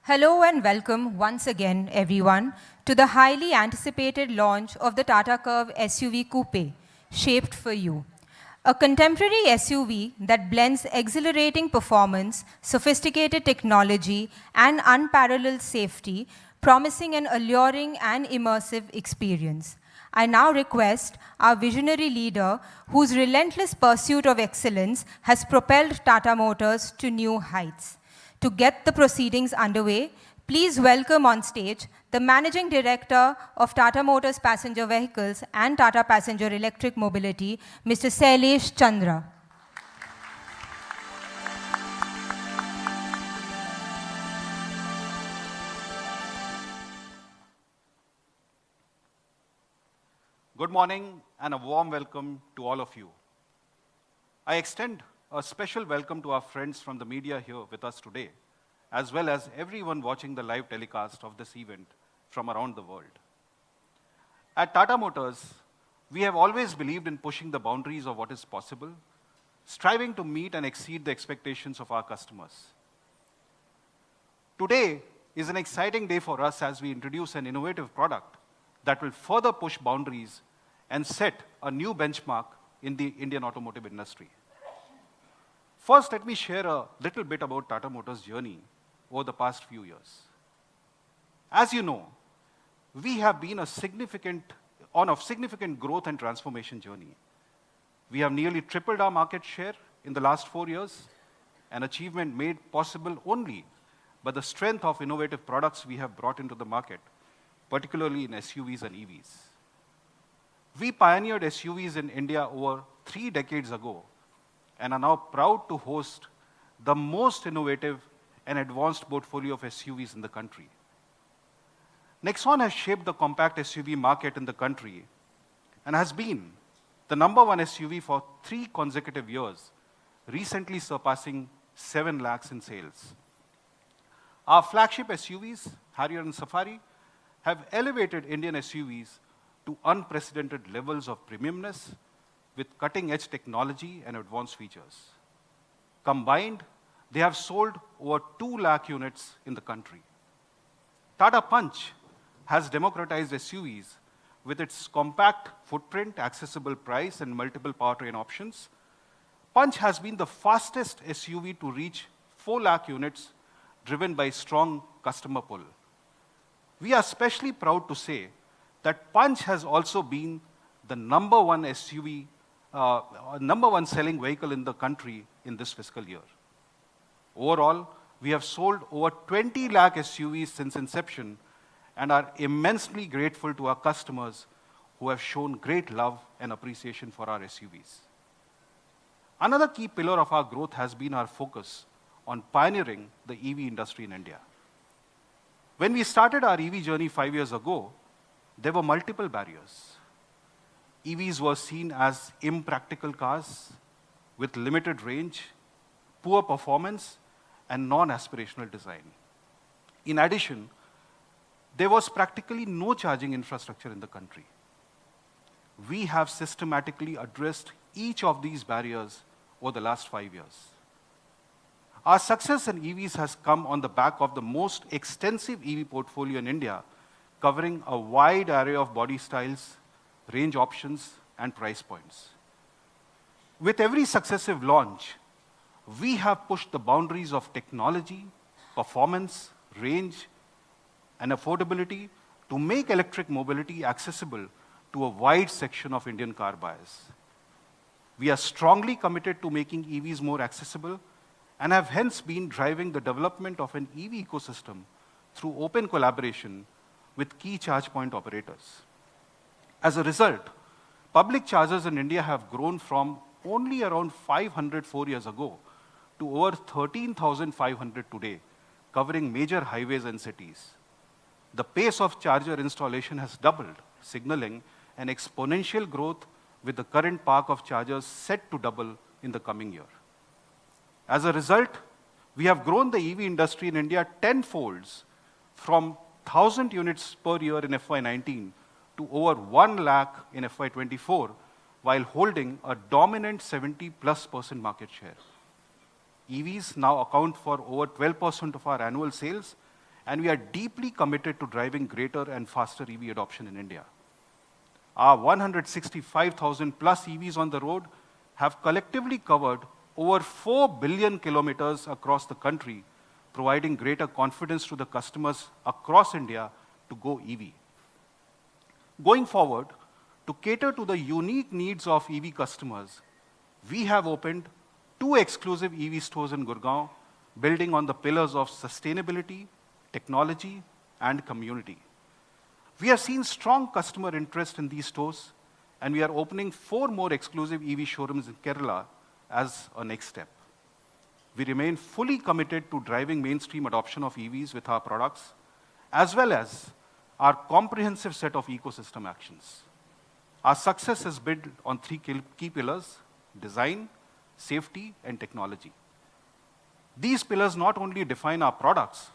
Hello and welcome once again, everyone, to the highly anticipated launch of the Tata Curvv SUV Coupe, shaped for you. A contemporary SUV that blends exhilarating performance, sophisticated technology, and unparalleled safety, promising an alluring and immersive experience. I now request our visionary leader, whose relentless pursuit of excellence has propelled Tata Motors to new heights. To get the proceedings underway, please welcome on stage the Managing Director of Tata Motors Passenger Vehicles and Tata Passenger Electric Mobility, Mr. Sailesh Chandra. Good morning and a warm welcome to all of you. I extend a special welcome to our friends from the media here with us today, as well as everyone watching the live telecast of this event from around the world. At Tata Motors, we have always believed in pushing the boundaries of what is possible, striving to meet and exceed the expectations of our customers. Today is an exciting day for us as we introduce an innovative product that will further push boundaries and set a new benchmark in the Indian automotive industry. First, let me share a little bit about Tata Motors' journey over the past few years. As you know, we have been on a significant growth and transformation journey. We have nearly tripled our market share in the last 4 years, an achievement made possible only by the strength of innovative products we have brought into the market, particularly in SUVs and EVs. We pioneered SUVs in India over 3 decades ago and are now proud to host the most innovative and advanced portfolio of SUVs in the country. Nexon has shaped the compact SUV market in the country and has been the #1 SUV for 3 consecutive years, recently surpassing 7 lakhs in sales. Our flagship SUVs, Harrier and Safari, have elevated Indian SUVs to unprecedented levels of premiumness with cutting-edge technology and advanced features. Combined, they have sold over 2 lakh units in the country. Tata Punch has democratized SUVs with its compact footprint, accessible price, and multiple powertrain options. Punch has been the fastest SUV to reach 4 lakh units, driven by strong customer pull. We are especially proud to say that Punch has also been the #1 SUV, #1 selling vehicle in the country in this fiscal year. Overall, we have sold over 20 lakh SUVs since inception and are immensely grateful to our customers who have shown great love and appreciation for our SUVs. Another key pillar of our growth has been our focus on pioneering the EV industry in India. When we started our EV journey 5 years ago, there were multiple barriers. EVs were seen as impractical cars with limited range, poor performance, and non-aspirational design. In addition, there was practically no charging infrastructure in the country. We have systematically addressed each of these barriers over the last 5 years. Our success in EVs has come on the back of the most extensive EV portfolio in India, covering a wide array of body styles, range options, and price points. With every successive launch, we have pushed the boundaries of technology, performance, range, and affordability to make electric mobility accessible to a wide section of Indian car buyers. We are strongly committed to making EVs more accessible and have hence been driving the development of an EV ecosystem through open collaboration with key charge point operators. As a result, public chargers in India have grown from only around 500 4 years ago to over 13,500 today, covering major highways and cities. The pace of charger installation has doubled, signaling an exponential growth with the current park of chargers set to double in the coming year. As a result, we have grown the EV industry in India 10-folds from 1,000 units per year in FY19 to over 1 lakh in FY24, while holding a dominant 70+% market share. EVs now account for over 12% of our annual sales and we are deeply committed to driving greater and faster EV adoption in India. Our 165,000 plus EVs on the road have collectively covered over 4 billion kilometers across the country, providing greater confidence to the customers across India to go EV. Going forward, to cater to the unique needs of EV customers, we have opened 2 exclusive EV stores in Gurgaon, building on the pillars of sustainability, technology, and community. We have seen strong customer interest in these stores, and we are opening 4 more exclusive EV showrooms in Kerala as a next step. We remain fully committed to driving mainstream adoption of EVs with our products, as well as our comprehensive set of ecosystem actions. Our success is built on 3 key pillars: design, safety, and technology. These pillars not only define our products,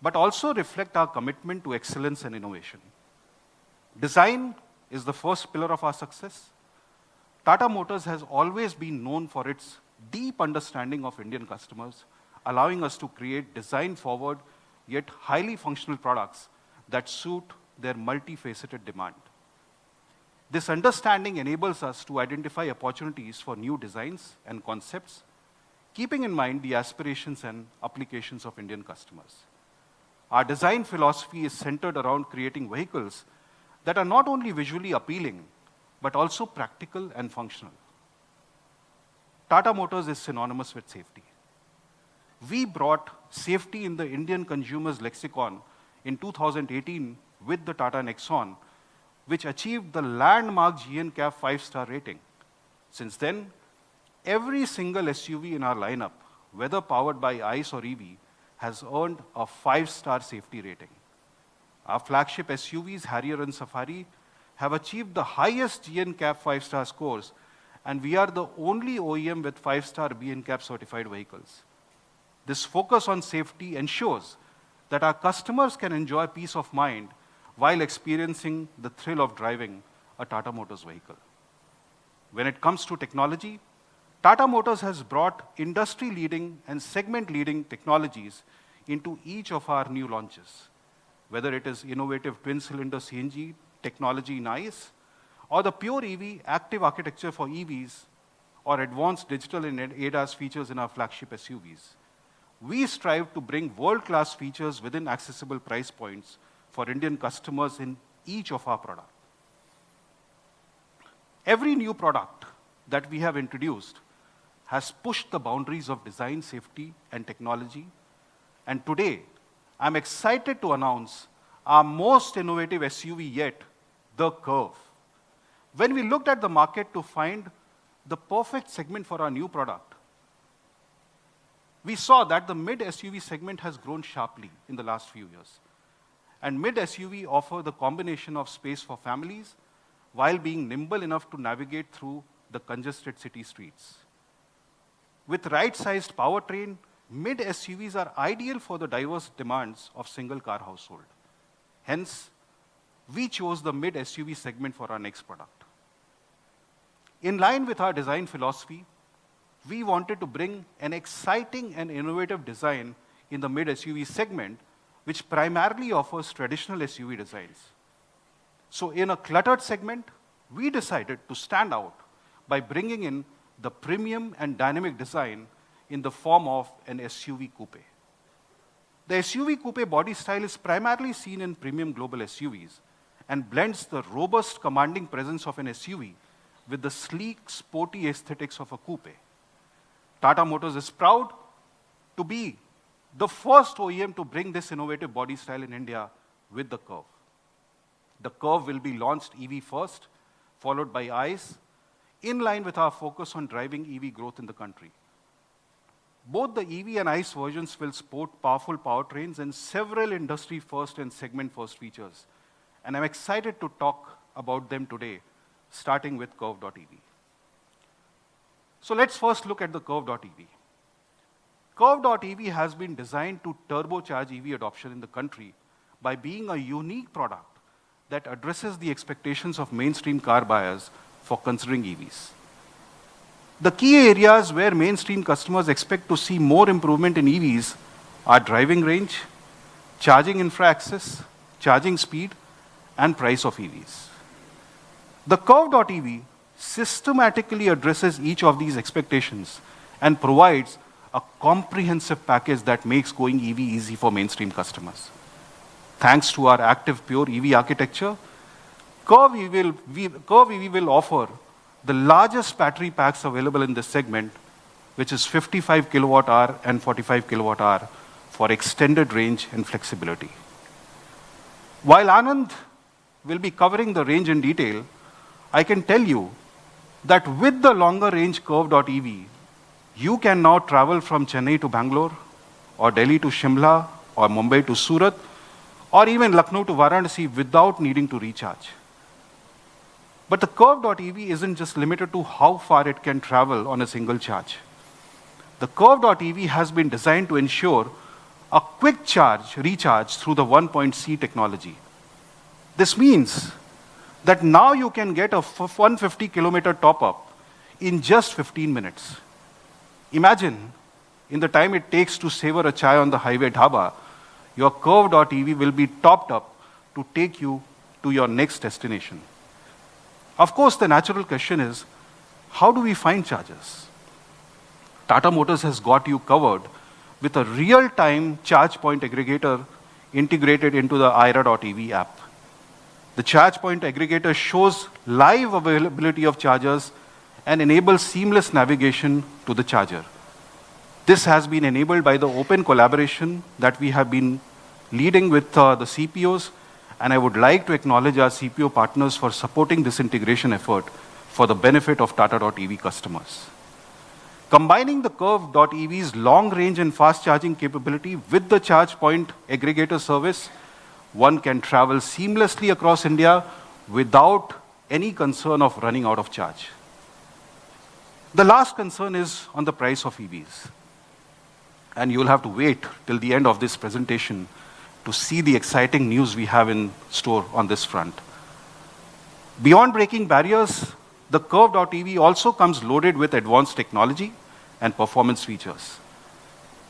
but also reflect our commitment to excellence and innovation. Design is the first pillar of our success. Tata Motors has always been known for its deep understanding of Indian customers, allowing us to create design-forward yet highly functional products that suit their multifaceted demand. This understanding enables us to identify opportunities for new designs and concepts, keeping in mind the aspirations and applications of Indian customers. Our design philosophy is centered around creating vehicles that are not only visually appealing, but also practical and functional. Tata Motors is synonymous with safety. We brought safety in the Indian consumer's lexicon in 2018 with the Tata Nexon, which achieved the landmark GNCAP 5-star rating. Since then, every single SUV in our lineup, whether powered by ICE or EV, has earned a 5-star safety rating. Our flagship SUVs, Harrier and Safari, have achieved the highest GNCAP 5-star scores, and we are the only OEM with 5-star BNCAP certified vehicles. This focus on safety ensures that our customers can enjoy peace of mind while experiencing the thrill of driving a Tata Motors vehicle. When it comes to technology, Tata Motors has brought industry-leading and segment-leading technologies into each of our new launches, whether it is innovative twin-cylinder CNG technology in ICE, or the pure EV active architecture for EVs, or advanced digital and ADAS features in our flagship SUVs. We strive to bring world-class features within accessible price points for Indian customers in each of our products. Every new product that we have introduced has pushed the boundaries of design, safety, and technology. And today, I'm excited to announce our most innovative SUV yet, the Curvv. When we looked at the market to find the perfect segment for our new product, we saw that the mid SUV segment has grown sharply in the last few years. And mid SUV offer the combination of space for families while being nimble enough to navigate through the congested city streets. With right-sized powertrain, mid SUVs are ideal for the diverse demands of single-car household. Hence, we chose the mid SUV segment for our next product. In line with our design philosophy, we wanted to bring an exciting and innovative design in the mid SUV segment, which primarily offers traditional SUV designs. So in a cluttered segment, we decided to stand out by bringing in the premium and dynamic design in the form of an SUV coupe. The SUV coupe body style is primarily seen in premium global SUVs and blends the robust, commanding presence of an SUV with the sleek, sporty aesthetics of a coupe. Tata Motors is proud to be the first OEM to bring this innovative body style in India with the Curvv. The Curvv will be launched EV first, followed by ICE, in line with our focus on driving EV growth in the country. Both the EV and ICE versions will sport powerful powertrains and several industry-first and segment-first features. And I'm excited to talk about them today, starting with Curvv.ev. So let's first look at the Curvv.ev. Curvv.ev has been designed to turbocharge EV adoption in the country by being a unique product that addresses the expectations of mainstream car buyers for considering EVs. The key areas where mainstream customers expect to see more improvement in EVs are driving range, charging infra access, charging speed, and price of EVs. The Curvv.ev systematically addresses each of these expectations and provides a comprehensive package that makes going EV easy for mainstream customers. Thanks to our active pure EV architecture, Curvv.ev will offer the largest battery packs available in this segment, which is 55 kilowatt hour and 45 kilowatt hour for extended range and flexibility. While Anand will be covering the range in detail, I can tell you that with the longer range Curvv.ev, you can now travel from Chennai to Bangalore, or Delhi to Shimla, or Mumbai to Surat, or even Lucknow to Varanasi without needing to recharge. But the Curvv.ev isn't just limited to how far it can travel on a single charge. The Curvv.ev has been designed to ensure a quick recharge through the 1.C technology. This means that now you can get a 150 kilometer top-up in just 15 minutes. Imagine, in the time it takes to savor a chai on the highway dhaba, your Curvv.ev will be topped up to take you to your next destination. Of course, the natural question is, how do we find chargers? Tata Motors has got you covered with a real-time charge point aggregator integrated into the IRA.ev app. The charge point aggregator shows live availability of chargers and enables seamless navigation to the charger. This has been enabled by the open collaboration that we have been leading with the CPOs, and I would like to acknowledge our CPO partners for supporting this integration effort for the benefit of Tata.ev customers. Combining the Curvv.ev's long range and fast charging capability with the charge point aggregator service, one can travel seamlessly across India without any concern of running out of charge. The last concern is on the price of EVs. And you'll have to wait till the end of this presentation to see the exciting news we have in store on this front. Beyond breaking barriers, the Curvv.ev also comes loaded with advanced technology and performance features.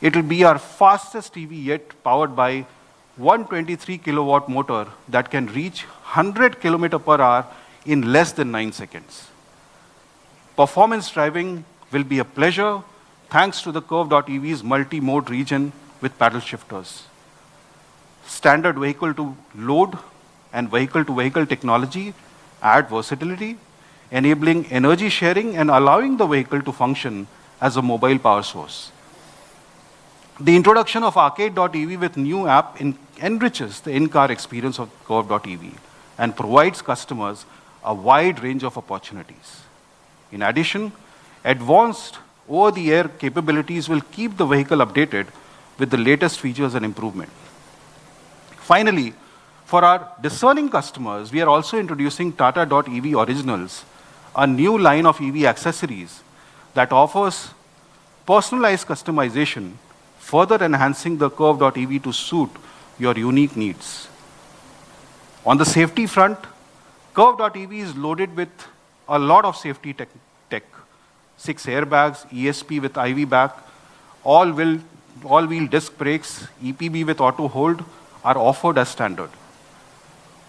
It will be our fastest EV yet, powered by 123 kilowatt motor that can reach 100 km per hour in less than 9 seconds. Performance driving will be a pleasure thanks to the Curvv.ev's multi-mode region with paddle shifters. Standard vehicle-to-load and vehicle-to-vehicle technology add versatility, enabling energy sharing and allowing the vehicle to function as a mobile power source. The introduction of Arcade.ev with new app enriches the in-car experience of Curvv.ev and provides customers a wide range of opportunities. In addition, advanced over-the-air capabilities will keep the vehicle updated with the latest features and improvement. Finally, for our discerning customers, we are also introducing Tata.ev Originals, a new line of EV accessories that offers personalized customization, further enhancing the Curvv.ev to suit your unique needs. On the safety front, Curvv.ev is loaded with a lot of safety tech. 6 airbags, ESP with IV back, all-wheel disc brakes, EPB with auto hold are offered as standard.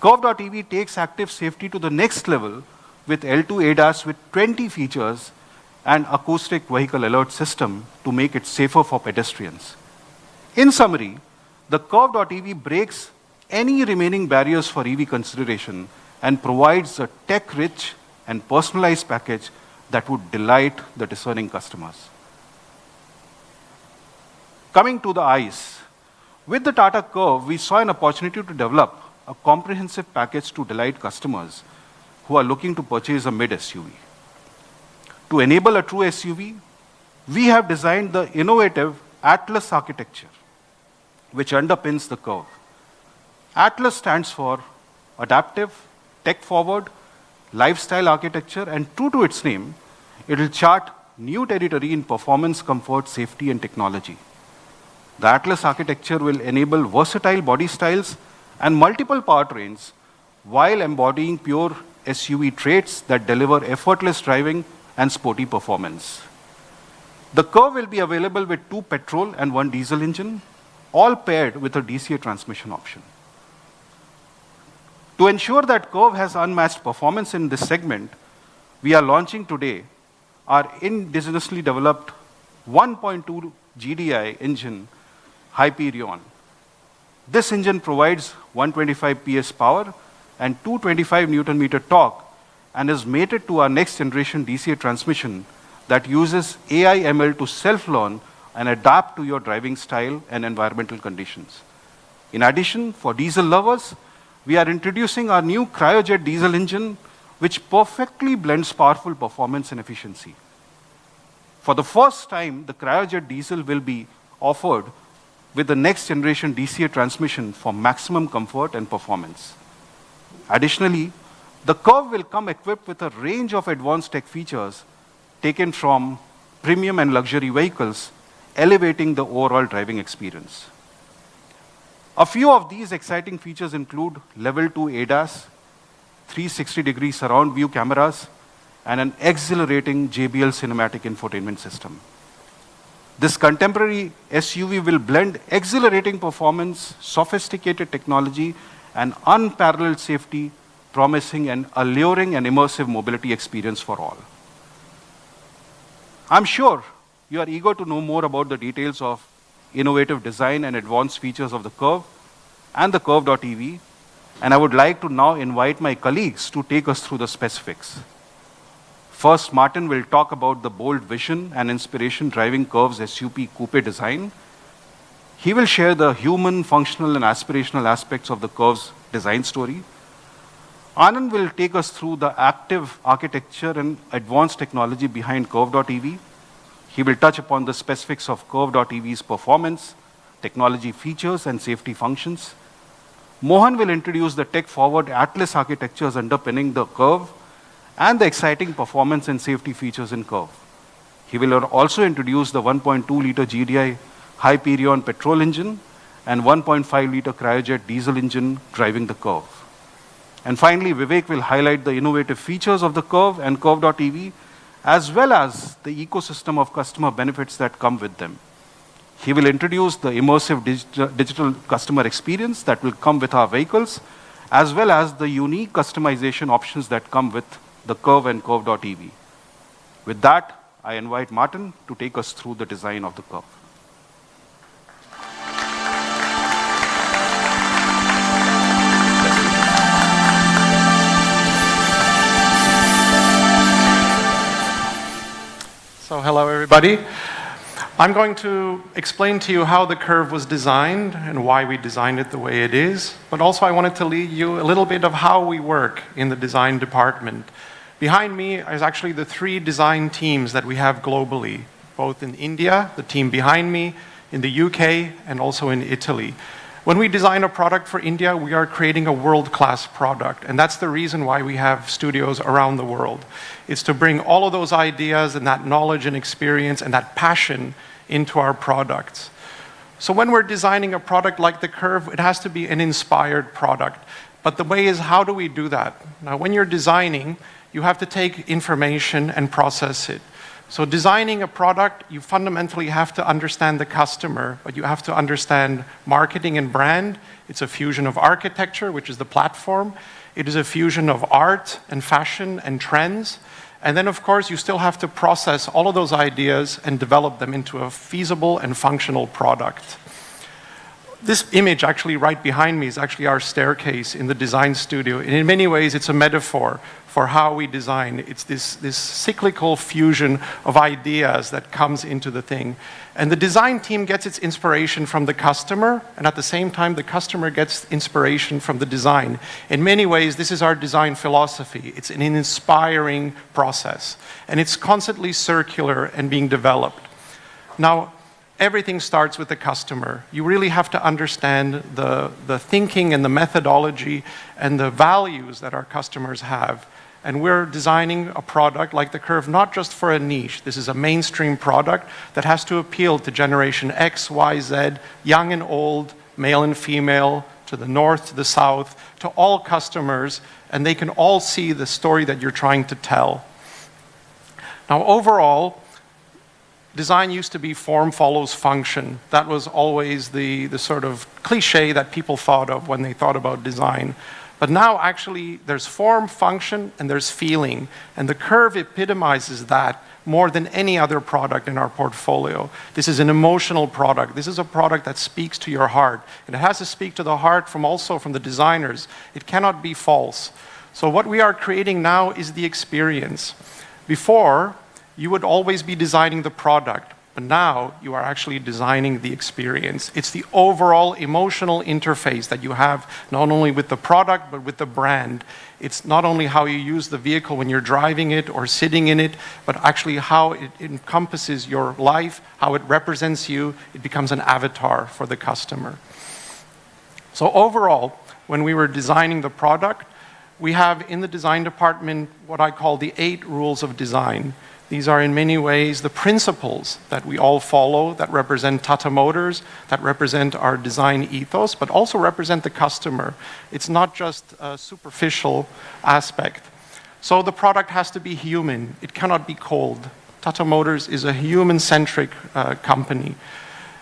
Curvv.ev takes active safety to the next level with L2 ADAS with 20 features and acoustic vehicle alert system to make it safer for pedestrians. In summary, the Curvv.ev breaks any remaining barriers for EV consideration and provides a tech-rich and personalized package that would delight the discerning customers. Coming to the ICE, with the Tata Curvv, we saw an opportunity to develop a comprehensive package to delight customers who are looking to purchase a mid-SUV. To enable a true SUV, we have designed the innovative Atlas architecture, which underpins the Curvv. Atlas stands for adaptive, tech-forward, lifestyle architecture, and true to its name, it will chart new territory in performance, comfort, safety, and technology. The Atlas architecture will enable versatile body styles and multiple powertrains while embodying pure SUV traits that deliver effortless driving and sporty performance. The Curvv will be available with 2 petrol and 1 diesel engine, all paired with a DCA transmission option. To ensure that Curvv has unmatched performance in this segment, we are launching today our indigenously developed 1.2 GDI engine, Hyperion. This engine provides 125 PS power and 225 Newton meter torque and is mated to our next generation DCA transmission that uses AI ML to self-learn and adapt to your driving style and environmental conditions. In addition, for diesel lovers, we are introducing our new cryojet diesel engine, which perfectly blends powerful performance and efficiency. For the first time, the cryojet diesel will be offered with the next generation DCA transmission for maximum comfort and performance. Additionally, the Curvv will come equipped with a range of advanced tech features taken from premium and luxury vehicles, elevating the overall driving experience. A few of these exciting features include level 2 ADAS, 360-degree surround view cameras, and an exhilarating JBL cinematic infotainment system. This contemporary SUV will blend exhilarating performance, sophisticated technology, and unparalleled safety, promising an alluring and immersive mobility experience for all. I'm sure you are eager to know more about the details of innovative design and advanced features of the Curvv and the Curvv.ev, and I would like to now invite my colleagues to take us through the specifics. First, Martin will talk about the bold vision and inspiration driving Curvv's SUV coupe design. He will share the human, functional, and aspirational aspects of the Curvv's design story. Anand will take us through the active architecture and advanced technology behind Curvv.ev. He will touch upon the specifics of Curvv.ev's performance, technology features, and safety functions. Mohan will introduce the tech-forward Atlas architectures underpinning the Curvv and the exciting performance and safety features in Curvv. He will also introduce the 1.2-liter GDI Hyperion petrol engine and 1.5-liter cryojet diesel engine driving the Curvv. And finally, Vivek will highlight the innovative features of the Curvv and Curvv.ev, as well as the ecosystem of customer benefits that come with them. He will introduce the immersive digital customer experience that will come with our vehicles, as well as the unique customization options that come with the Curvv and Curvv.ev. With that, I invite Martin to take us through the design of the Curvv. So hello everybody. I'm going to explain to you how the Curvv was designed and why we designed it the way it is, but also I wanted to lead you a little bit of how we work in the design department. Behind me is actually the 3 design teams that we have globally, both in India, the team behind me, in the UK, and also in Italy. When we design a product for India, we are creating a world-class product, and that's the reason why we have studios around the world. It's to bring all of those ideas and that knowledge and experience and that passion into our products. So when we're designing a product like the Curvv, it has to be an inspired product. But the way is, how do we do that? Now, when you're designing, you have to take information and process it. So designing a product, you fundamentally have to understand the customer, but you have to understand marketing and brand. It's a fusion of architecture, which is the platform. It is a fusion of art and fashion and trends. And then, of course, you still have to process all of those ideas and develop them into a feasible and functional product. This image actually right behind me is actually our staircase in the design studio. And in many ways, it's a metaphor for how we design. It's this cyclical fusion of ideas that comes into the thing. And the design team gets its inspiration from the customer, and at the same time, the customer gets inspiration from the design. In many ways, this is our design philosophy. It's an inspiring process, and it's constantly circular and being developed. Now, everything starts with the customer. You really have to understand the thinking and the methodology and the values that our customers have. And we're designing a product like the Curvv, not just for a niche. This is a mainstream product that has to appeal to generation X, Y, Z, young and old, male and female, to the north, to the south, to all customers, and they can all see the story that you're trying to tell. Now, overall, design used to be form follows function. That was always the sort of cliche that people thought of when they thought about design. But now actually there's form, function, and there's feeling. And the Curvv epitomizes that more than any other product in our portfolio. This is an emotional product. This is a product that speaks to your heart. And it has to speak to the heart also from the designers. It cannot be false. So what we are creating now is the experience. Before, you would always be designing the product, but now you are actually designing the experience. It's the overall emotional interface that you have not only with the product, but with the brand. It's not only how you use the vehicle when you're driving it or sitting in it, but actually how it encompasses your life, how it represents you. It becomes an avatar for the customer. So overall, when we were designing the product, we have in the design department what I call the 8 rules of design. These are in many ways the principles that we all follow that represent Tata Motors, that represent our design ethos, but also represent the customer. It's not just a superficial aspect. So the product has to be human. It cannot be cold. Tata Motors is a human-centric company.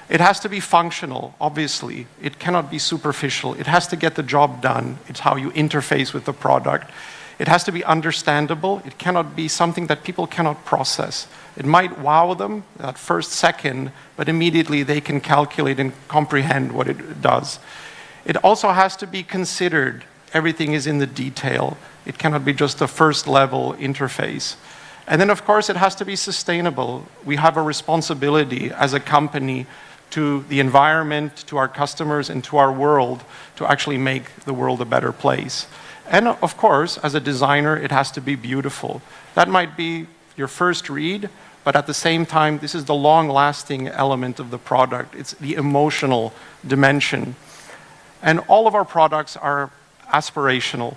It has to be functional, obviously. It cannot be superficial. It has to get the job done. It's how you interface with the product. It has to be understandable. It cannot be something that people cannot process. It might wow them that first second, but immediately they can calculate and comprehend what it does. It also has to be considered. Everything is in the detail. It cannot be just a first level interface. And then, of course, it has to be sustainable. We have a responsibility as a company to the environment, to our customers, and to our world to actually make the world a better place. And of course, as a designer, it has to be beautiful. That might be your first read, but at the same time, this is the long-lasting element of the product. It's the emotional dimension. And all of our products are aspirational.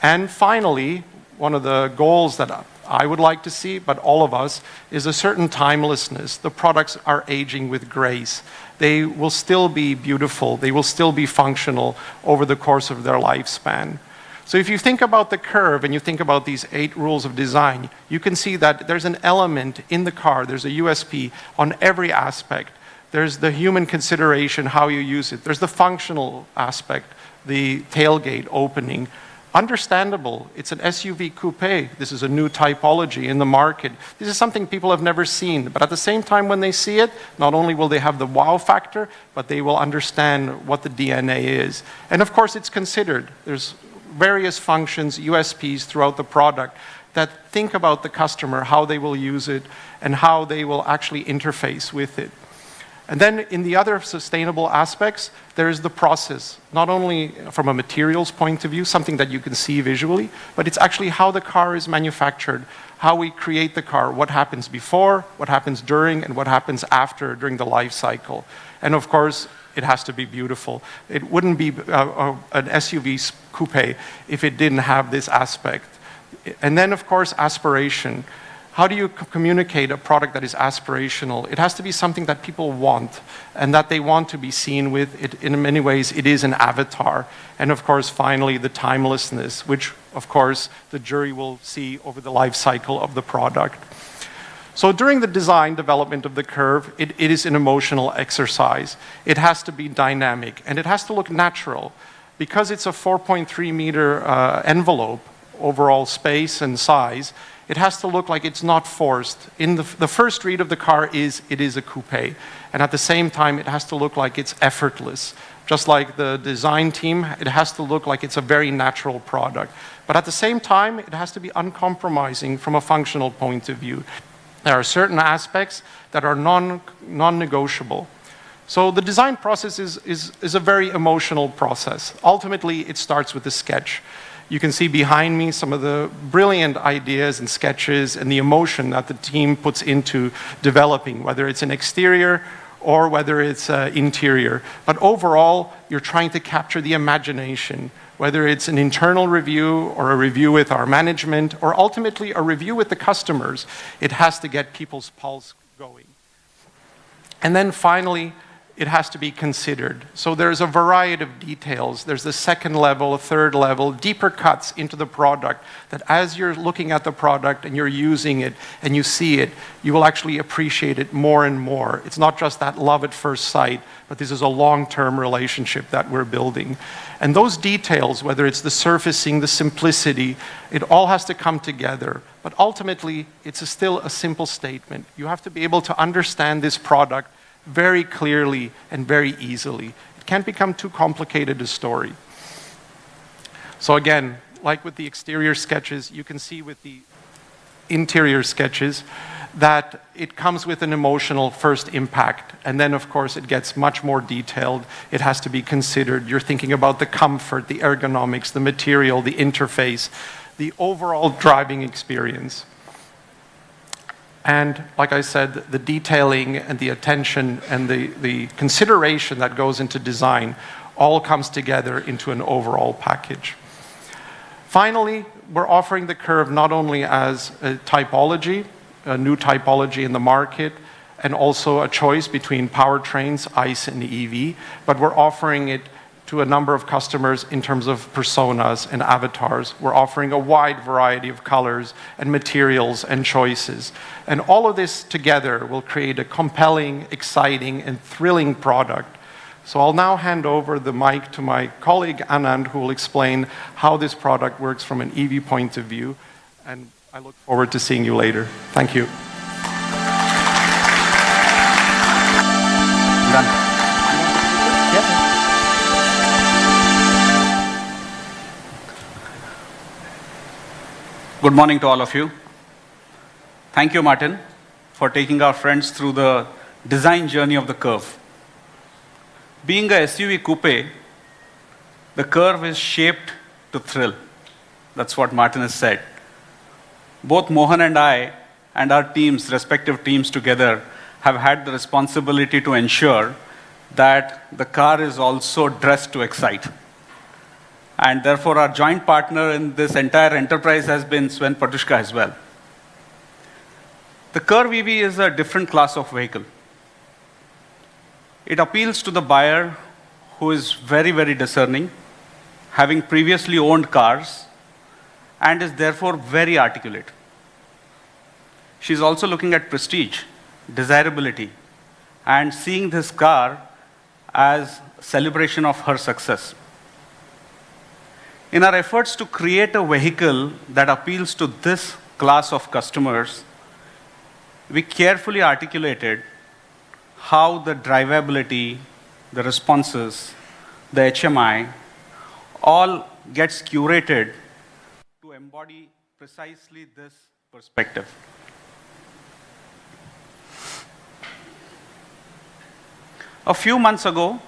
And finally, one of the goals that I would like to see, but all of us, is a certain timelessness. The products are aging with grace. They will still be beautiful. They will still be functional over the course of their lifespan. So if you think about the Curvv and you think about these 8 rules of design, you can see that there's an element in the car, there's a USP on every aspect. There's the human consideration, how you use it. There's the functional aspect, the tailgate opening. Understandable, it's an SUV coupé. This is a new typology in the market. This is something people have never seen, but at the same time when they see it, not only will they have the wow factor, but they will understand what the DNA is. And of course it's considered. There's various functions, USPs throughout the product that think about the customer, how they will use it, and how they will actually interface with it. And then in the other sustainable aspects, there is the process, not only from a materials point of view, something that you can see visually, but it's actually how the car is manufactured, how we create the car, what happens before, what happens during, and what happens after during the life cycle. And of course, it has to be beautiful. It wouldn't be an SUV coupe if it didn't have this aspect. And then, of course, aspiration. How do you communicate a product that is aspirational? It has to be something that people want and that they want to be seen with. In many ways, it is an avatar. And of course, finally, the timelessness, which, of course, the jury will see over the life cycle of the product. So during the design development of the Curvv, it is an emotional exercise. It has to be dynamic, and it has to look natural. Because it's a 4.3 meter envelope, overall space and size, it has to look like it's not forced. In the first read of the car is, it is a coupe. And at the same time, it has to look like it's effortless. Just like the design team, it has to look like it's a very natural product. But at the same time, it has to be uncompromising from a functional point of view. There are certain aspects that are non-negotiable. So the design process is a very emotional process. Ultimately, it starts with the sketch. You can see behind me some of the brilliant ideas and sketches and the emotion that the team puts into developing, whether it's an exterior or whether it's interior. But overall, you're trying to capture the imagination, whether it's an internal review or a review with our management or ultimately a review with the customers. It has to get people's pulse going. And then finally, it has to be considered. So there's a variety of details. There's the second level, a third level, deeper cuts into the product that as you're looking at the product and you're using it and you see it, you will actually appreciate it more and more. It's not just that love at first sight, but this is a long-term relationship that we're building. And those details, whether it's the surfacing, the simplicity, it all has to come together. But ultimately, it's still a simple statement. You have to be able to understand this product very clearly and very easily. It can't become too complicated a story. So again, like with the exterior sketches, you can see with the interior sketches that it comes with an emotional first impact. And then, of course, it gets much more detailed. It has to be considered. You're thinking about the comfort, the ergonomics, the material, the interface, the overall driving experience. And like I said, the detailing and the attention and the consideration that goes into design all comes together into an overall package. Finally, we're offering the Curvv not only as a typology, a new typology in the market, and also a choice between powertrains, ICE and EV, but we're offering it to a number of customers in terms of personas and avatars. We're offering a wide variety of colors and materials and choices. And all of this together will create a compelling, exciting, and thrilling product. So I'll now hand over the mic to my colleague Anand, who will explain how this product works from an EV point of view. And I look forward to seeing you later. Thank you. Done. Good morning to all of you. Thank you, Martin, for taking our friends through the design journey of the Curvv. Being a SUV coupe, the Curvv is shaped to thrill. That's what Martin has said. Both Mohan and I and our teams, respective teams together, have had the responsibility to ensure that the car is also dressed to excite. And therefore, our joint partner in this entire enterprise has been Sven Patushka as well. The Curvv.ev is a different class of vehicle. It appeals to the buyer who is very, very discerning, having previously owned cars, and is therefore very articulate. She's also looking at prestige, desirability, and seeing this car as a celebration of her success. In our efforts to create a vehicle that appeals to this class of customers, we carefully articulated how the drivability, the responses, the HMI, all gets curated to embody precisely this perspective. A few months ago,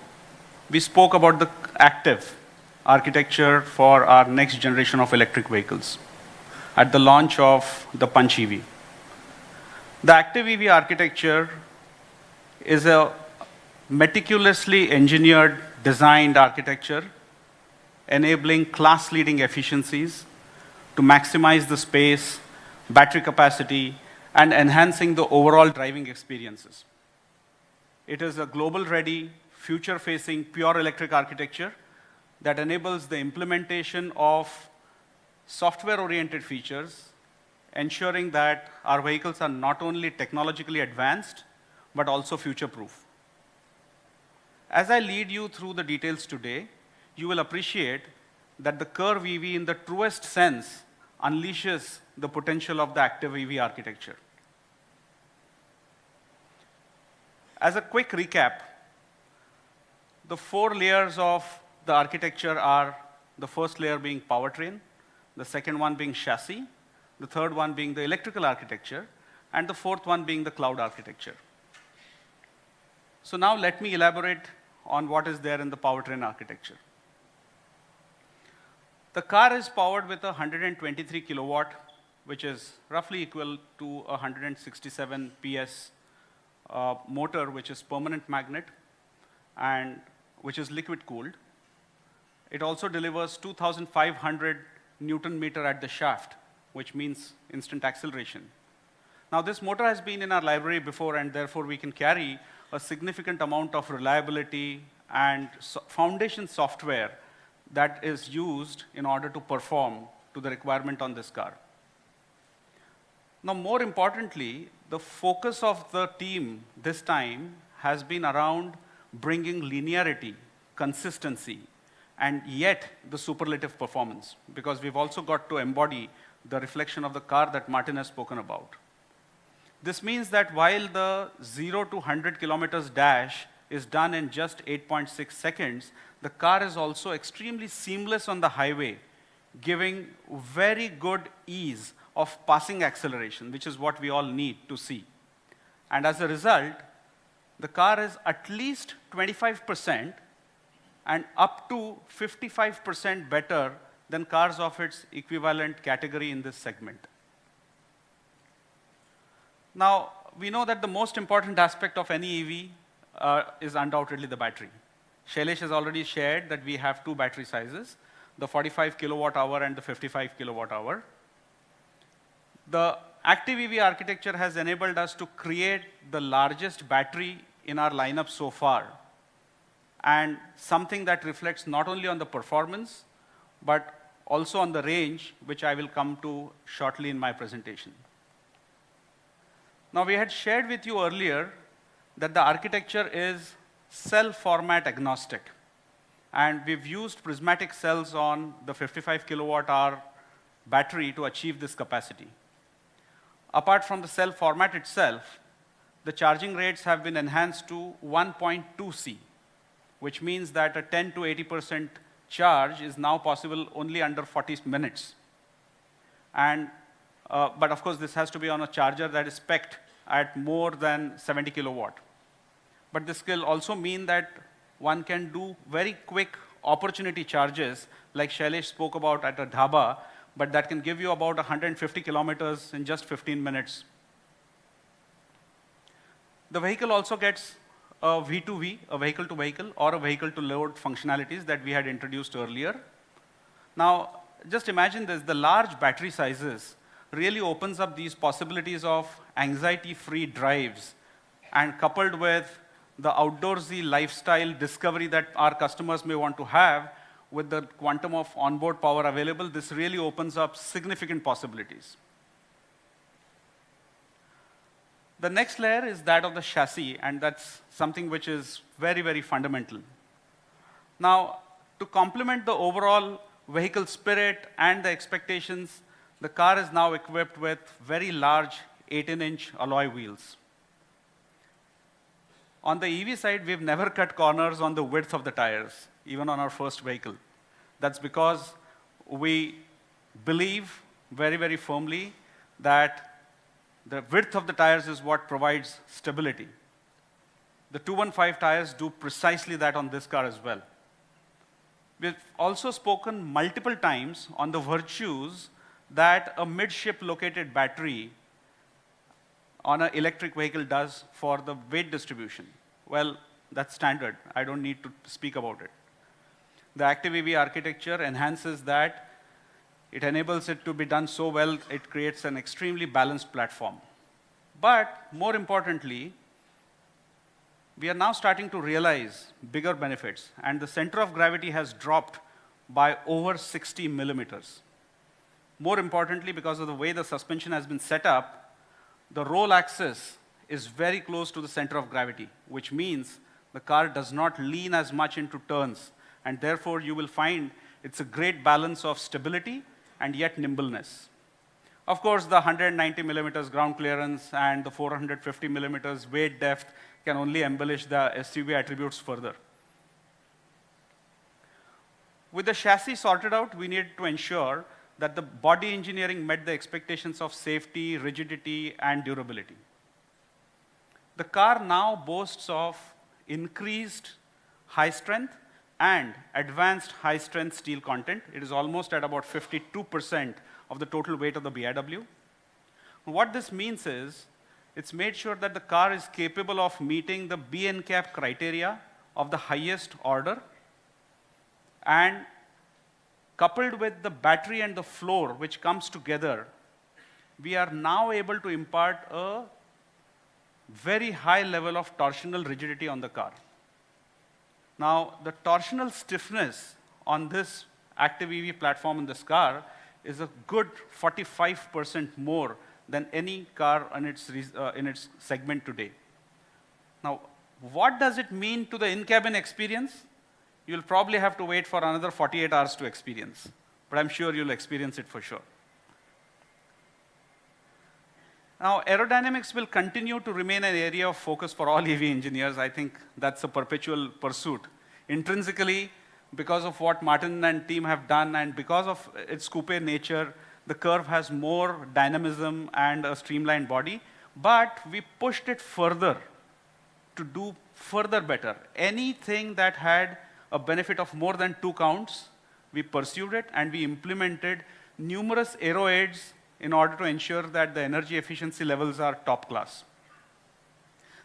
we spoke about the active architecture for our next generation of electric vehicles at the launch of the Punch EV. The active EV architecture is a meticulously engineered, designed architecture enabling class-leading efficiencies to maximize the space, battery capacity, and enhancing the overall driving experiences. It is a global-ready, future-facing, pure electric architecture that enables the implementation of software-oriented features, ensuring that our vehicles are not only technologically advanced, but also future-proof. As I lead you through the details today, you will appreciate that the Curvv.ev, in the truest sense, unleashes the potential of the active EV architecture. As a quick recap, the 4 layers of the architecture are the first layer being powertrain, the second one being chassis, the third one being the electrical architecture, and the fourth one being the cloud architecture. So now let me elaborate on what is there in the powertrain architecture. The car is powered with a 123 kilowatt, which is roughly equal to a 167 PS motor, which is permanent magnet and which is liquid cooled. It also delivers 2,500 Newton meter at the shaft, which means instant acceleration. Now, this motor has been in our library before, and therefore we can carry a significant amount of reliability and foundation software that is used in order to perform to the requirement on this car. Now, more importantly, the focus of the team this time has been around bringing linearity, consistency, and yet the superlative performance, because we've also got to embody the reflection of the car that Martin has spoken about. This means that while the 0 to 100 kilometers dash is done in just 8.6 seconds, the car is also extremely seamless on the highway, giving very good ease of passing acceleration, which is what we all need to see. And as a result, the car is at least 25% and up to 55% better than cars of its equivalent category in this segment. Now, we know that the most important aspect of any EV is undoubtedly the battery. Shailesh has already shared that we have two battery sizes, the 45 kilowatt hour and the 55 kilowatt hour. The active EV architecture has enabled us to create the largest battery in our lineup so far, and something that reflects not only on the performance, but also on the range, which I will come to shortly in my presentation. Now, we had shared with you earlier that the architecture is cell format agnostic, and we've used prismatic cells on the 55 kilowatt hour battery to achieve this capacity. Apart from the cell format itself, the charging rates have been enhanced to 1.2 C, which means that a 10 to 80% charge is now possible only under 40 minutes. And, but of course, this has to be on a charger that is spec'd at more than 70 kilowatt. But this will also mean that one can do very quick opportunity charges, like Shailesh spoke about at a dhaba, but that can give you about 150 kilometers in just 15 minutes. The vehicle also gets a V2V, a vehicle to vehicle, or a vehicle to load functionalities that we had introduced earlier. Now, just imagine this, the large battery sizes really opens up these possibilities of anxiety-free drives, and coupled with the outdoorsy lifestyle discovery that our customers may want to have, with the quantum of onboard power available, this really opens up significant possibilities. The next layer is that of the chassis, and that's something which is very, very fundamental. Now, to complement the overall vehicle spirit and the expectations, the car is now equipped with very large 18-inch alloy wheels. On the EV side, we've never cut corners on the width of the tires, even on our first vehicle. That's because we believe very, very firmly that the width of the tires is what provides stability. The 215 tires do precisely that on this car as well. We've also spoken multiple times on the virtues that a midship located battery on an electric vehicle does for the weight distribution. Well, that's standard. I don't need to speak about it. The active EV architecture enhances that. It enables it to be done so well, it creates an extremely balanced platform. But more importantly, we are now starting to realize bigger benefits, and the center of gravity has dropped by over 60 millimeters. More importantly, because of the way the suspension has been set up, the roll axis is very close to the center of gravity, which means the car does not lean as much into turns, and therefore you will find it's a great balance of stability and yet nimbleness. Of course, the 190 millimeters ground clearance and the 450 millimeters weight depth can only embellish the SUV attributes further. With the chassis sorted out, we needed to ensure that the body engineering met the expectations of safety, rigidity, and durability. The car now boasts of increased high strength and advanced high strength steel content. It is almost at about 52% of the total weight of the BIW. What this means is, it's made sure that the car is capable of meeting the B-NCAP criteria of the highest order, and coupled with the battery and the floor, which comes together, we are now able to impart a very high level of torsional rigidity on the car. Now, the torsional stiffness on this active EV platform in this car is a good 45% more than any car in its segment today. Now, what does it mean to the in-cabin experience? You'll probably have to wait for another 48 hours to experience, but I'm sure you'll experience it for sure. Now, aerodynamics will continue to remain an area of focus for all EV engineers. I think that's a perpetual pursuit. Intrinsically, because of what Martin and team have done and because of its coupé nature, the Curvv has more dynamism and a streamlined body, but we pushed it further to do further better. Anything that had a benefit of more than 2 counts, we pursued it and we implemented numerous aero aids in order to ensure that the energy efficiency levels are top class.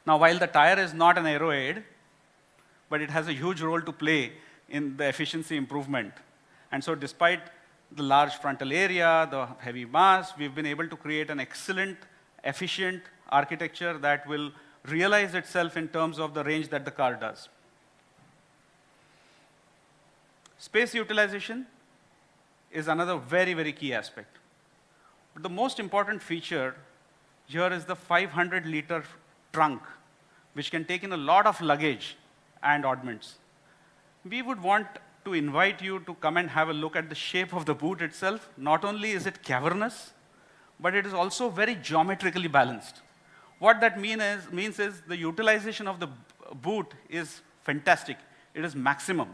Now, while the tire is not an aero aid, but it has a huge role to play in the efficiency improvement. And so despite the large frontal area, the heavy mass, we've been able to create an excellent, efficient architecture that will realize itself in terms of the range that the car does. Space utilization is another very, very key aspect. But the most important feature here is the 500-liter trunk, which can take in a lot of luggage and oddments. We would want to invite you to come and have a look at the shape of the boot itself. Not only is it cavernous, but it is also very geometrically balanced. What that means is the utilization of the boot is fantastic. It is maximum.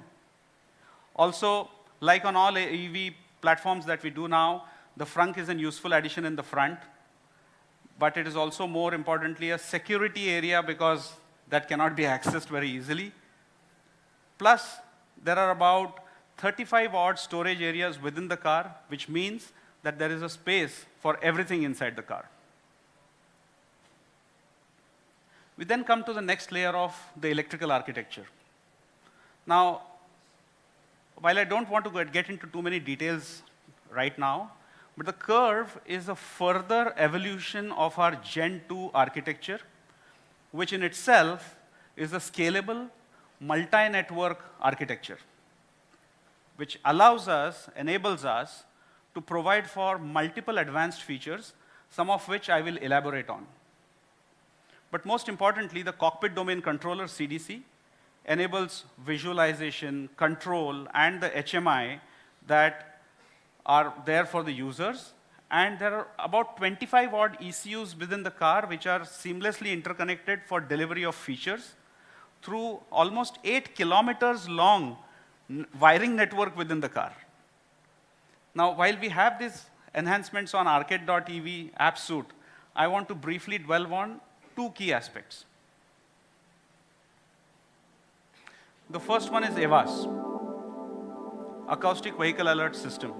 Also, like on all EV platforms that we do now, the frunk is a useful addition in the front, but it is also more importantly a security area because that cannot be accessed very easily. Plus, there are about 35 odd storage areas within the car, which means that there is a space for everything inside the car. We then come to the next layer of the electrical architecture. Now, while I don't want to get into too many details right now, but the Curvv is a further evolution of our Gen 2 architecture, which in itself is a scalable, multi-network architecture, which enables us to provide for multiple advanced features, some of which I will elaborate on. But most importantly, the cockpit domain controller, CDC, enables visualization, control, and the HMI that are there for the users. And there are about 25 odd ECUs within the car which are seamlessly interconnected for delivery of features through almost 8 kilometers long wiring network within the car. Now, while we have these enhancements on arcade.ev app suite, I want to briefly dwell on 2 key aspects. The first one is AVAS, Acoustic Vehicle Alert System.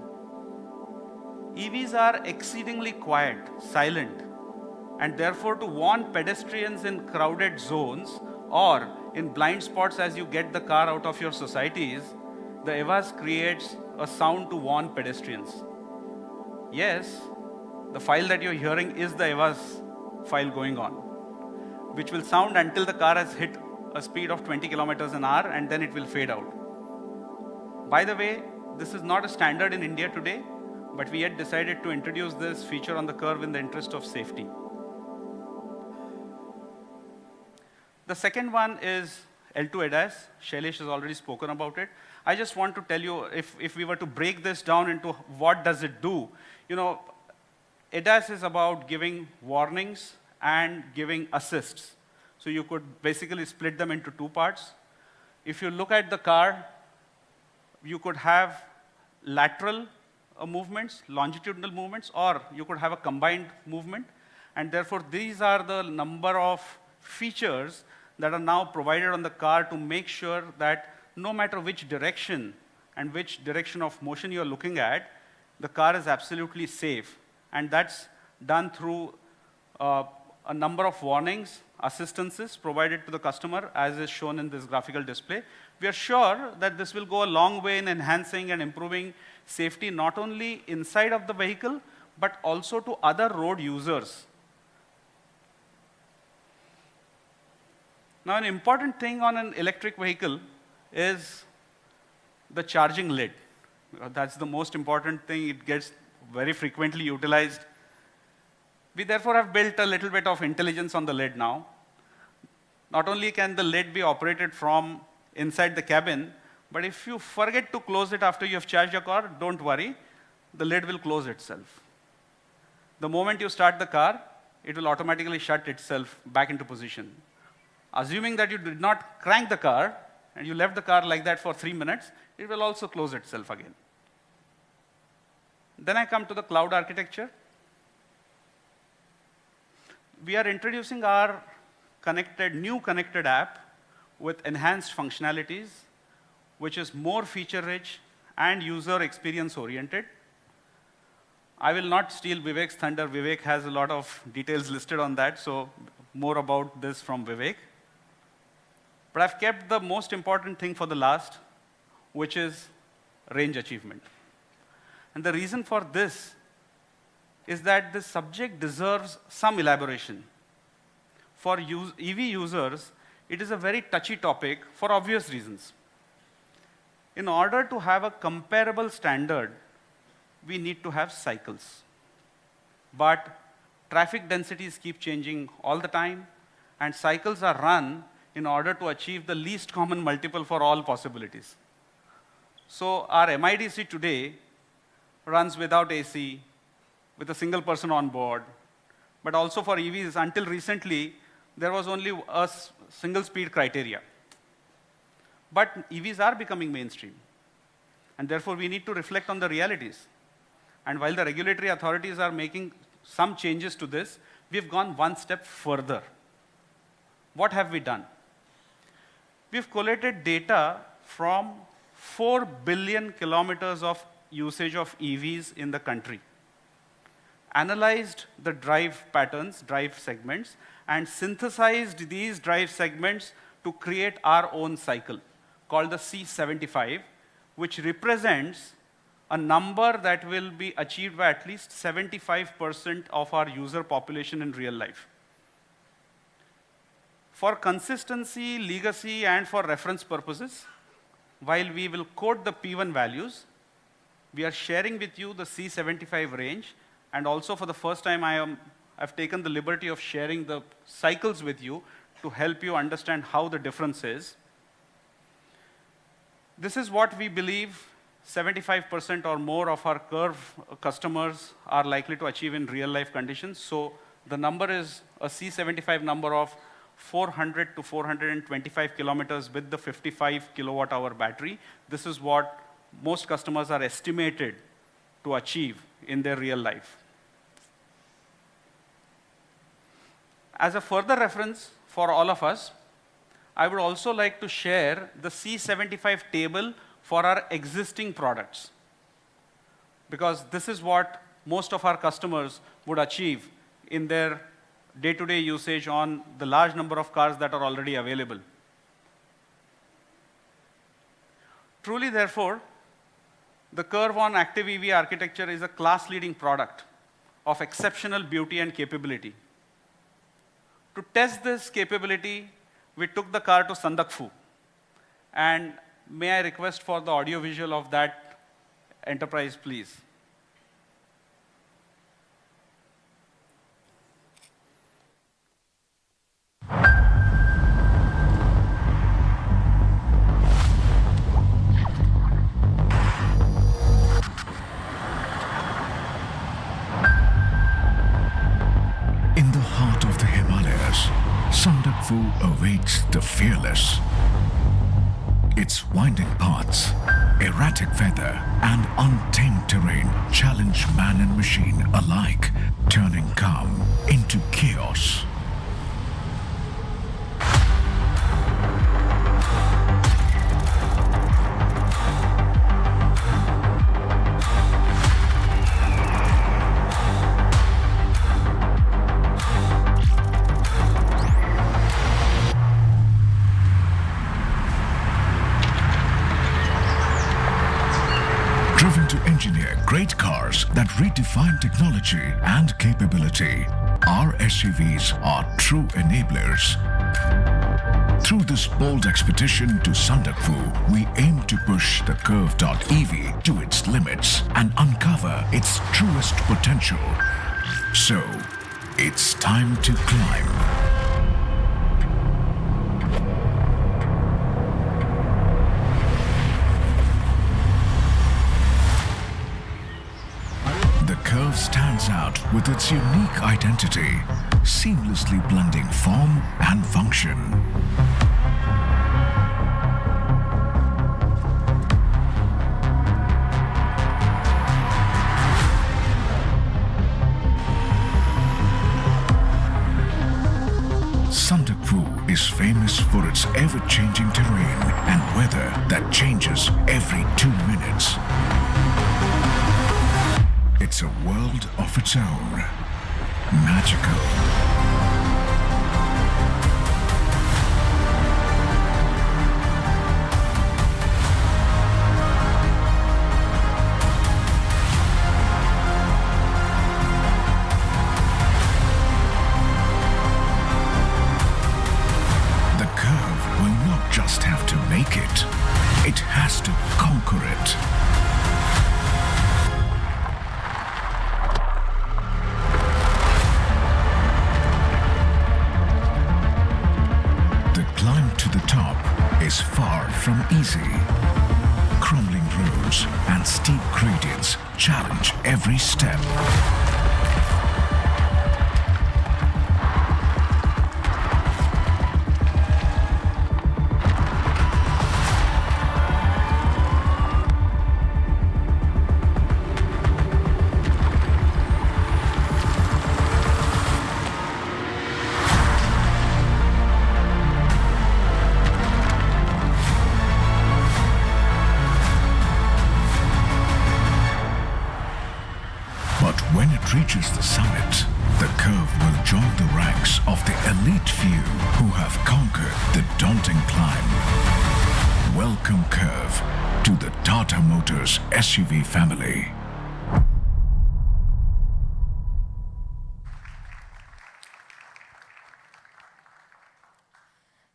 EVs are exceedingly quiet, silent, and therefore to warn pedestrians in crowded zones or in blind spots as you get the car out of your societies, the AVAS creates a sound to warn pedestrians. Yes, the file that you're hearing is the AVAS file going on, which will sound until the car has hit a speed of 20 kilometers an hour, and then it will fade out. By the way, this is not a standard in India today, but we had decided to introduce this feature on the Curvv in the interest of safety. The second one is L2 ADAS. Shailesh has already spoken about it. I just want to tell you, if we were to break this down into what does it do, ADAS is about giving warnings and giving assists. So you could basically split them into 2 parts. If you look at the car, you could have lateral movements, longitudinal movements, or you could have a combined movement. And therefore, these are the number of features that are now provided on the car to make sure that no matter which direction and which direction of motion you're looking at, the car is absolutely safe. And that's done through a number of warnings, assistances provided to the customer, as is shown in this graphical display. We are sure that this will go a long way in enhancing and improving safety, not only inside of the vehicle, but also to other road users. Now, an important thing on an electric vehicle is the charging lid. That's the most important thing. It gets very frequently utilized. We therefore have built a little bit of intelligence on the lid now. Not only can the lid be operated from inside the cabin, but if you forget to close it after you have charged your car, don't worry, the lid will close itself. The moment you start the car, it will automatically shut itself back into position. Assuming that you did not crank the car, and you left the car like that for 3 minutes, it will also close itself again. Then I come to the cloud architecture. We are introducing our new connected app with enhanced functionalities, which is more feature-rich and user experience-oriented. I will not steal Vivek's thunder. Vivek has a lot of details listed on that, so more about this from Vivek. But I've kept the most important thing for the last, which is range achievement. And the reason for this is that this subject deserves some elaboration. For EV users, it is a very touchy topic for obvious reasons. In order to have a comparable standard, we need to have cycles. But traffic densities keep changing all the time, and cycles are run in order to achieve the least common multiple for all possibilities. So our MIDC today runs without AC, with a single person on board. But also for EVs, until recently, there was only a single speed criteria. But EVs are becoming mainstream. And therefore, we need to reflect on the realities. And while the regulatory authorities are making some changes to this, we've gone one step further. What have we done? We've collated data from 4 billion kilometers of usage of EVs in the country, analyzed the drive patterns, drive segments, and synthesized these drive segments to create our own cycle, called the C75, which represents a number that will be achieved by at least 75% of our user population in real life. For consistency, legacy, and for reference purposes, while we will quote the P1 values, we are sharing with you the C75 range, and also for the first time I've taken the liberty of sharing the cycles with you to help you understand how the difference is. This is what we believe 75% or more of our Curvv customers are likely to achieve in real life conditions. So the number is a C75 number of 400 to 425 kilometers with the 55 kilowatt hour battery. This is what most customers are estimated to achieve in their real life. As a further reference for all of us, I would also like to share the C75 table for our existing products, because this is what most of our customers would achieve in their day-to-day usage on the large number of cars that are already available. Truly, therefore, the Curvv on Active EV architecture is a class-leading product of exceptional beauty and capability. To test this capability, we took the car to Sandakphu. And may I request for the audio visual of that enterprise, please? In the heart of the Himalayas, Sandakphu awaits the fearless. Its winding paths, erratic weather, and untamed terrain challenge man and machine alike, turning calm into chaos. Driven to engineer great cars that redefine technology and capability, our SUVs are true enablers. Through this bold expedition to Sandakphu, we aim to push the Curvv.ev to its limits and uncover its truest potential. So, it's time to climb. The Curvv stands out with its unique identity, seamlessly blending form and function. Sandakphu is famous for its ever-changing terrain and weather that changes every 2 minutes. It's a world of its own. Magical. The Curvv will not just have to make it, it has to conquer it. The climb to the top is far from easy. Crumbling roads and steep gradients challenge every step. But when it reaches the summit, the Curvv will join the ranks of the elite few who have conquered the daunting climb. Welcome, Curvv, to the Tata Motors SUV family.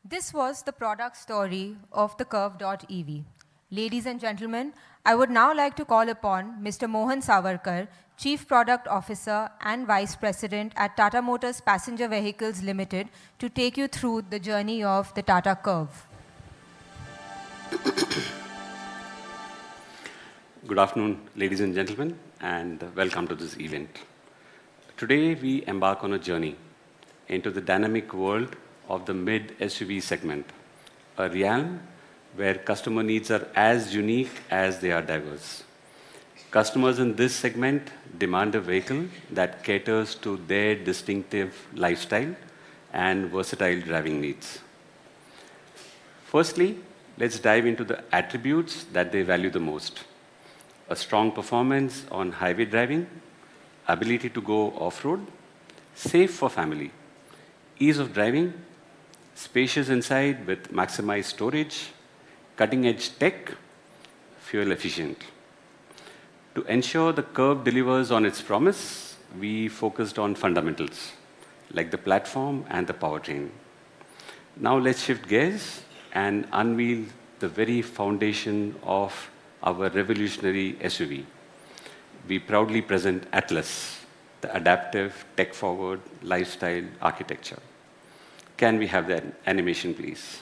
This was the product story of the Curvv.ev. Ladies and gentlemen, I would now like to call upon Mr. Mohan Savarkar, Chief Product Officer and Vice President at Tata Motors Passenger Vehicles Limited, to take you through the journey of the Tata Curvv. Good afternoon, ladies and gentlemen, and welcome to this event. Today, we embark on a journey into the dynamic world of the mid-SUV segment, a realm where customer needs are as unique as they are diverse. Customers in this segment demand a vehicle that caters to their distinctive lifestyle and versatile driving needs. Firstly, let's dive into the attributes that they value the most. A strong performance on highway driving, ability to go off-road, safe for family, ease of driving, spacious inside with maximized storage, cutting-edge tech, fuel efficient. To ensure the Curvv delivers on its promise, we focused on fundamentals, like the platform and the powertrain. Now let's shift gears and unveil the very foundation of our revolutionary SUV. We proudly present Atlas, the adaptive, tech-forward lifestyle architecture. Can we have that animation, please?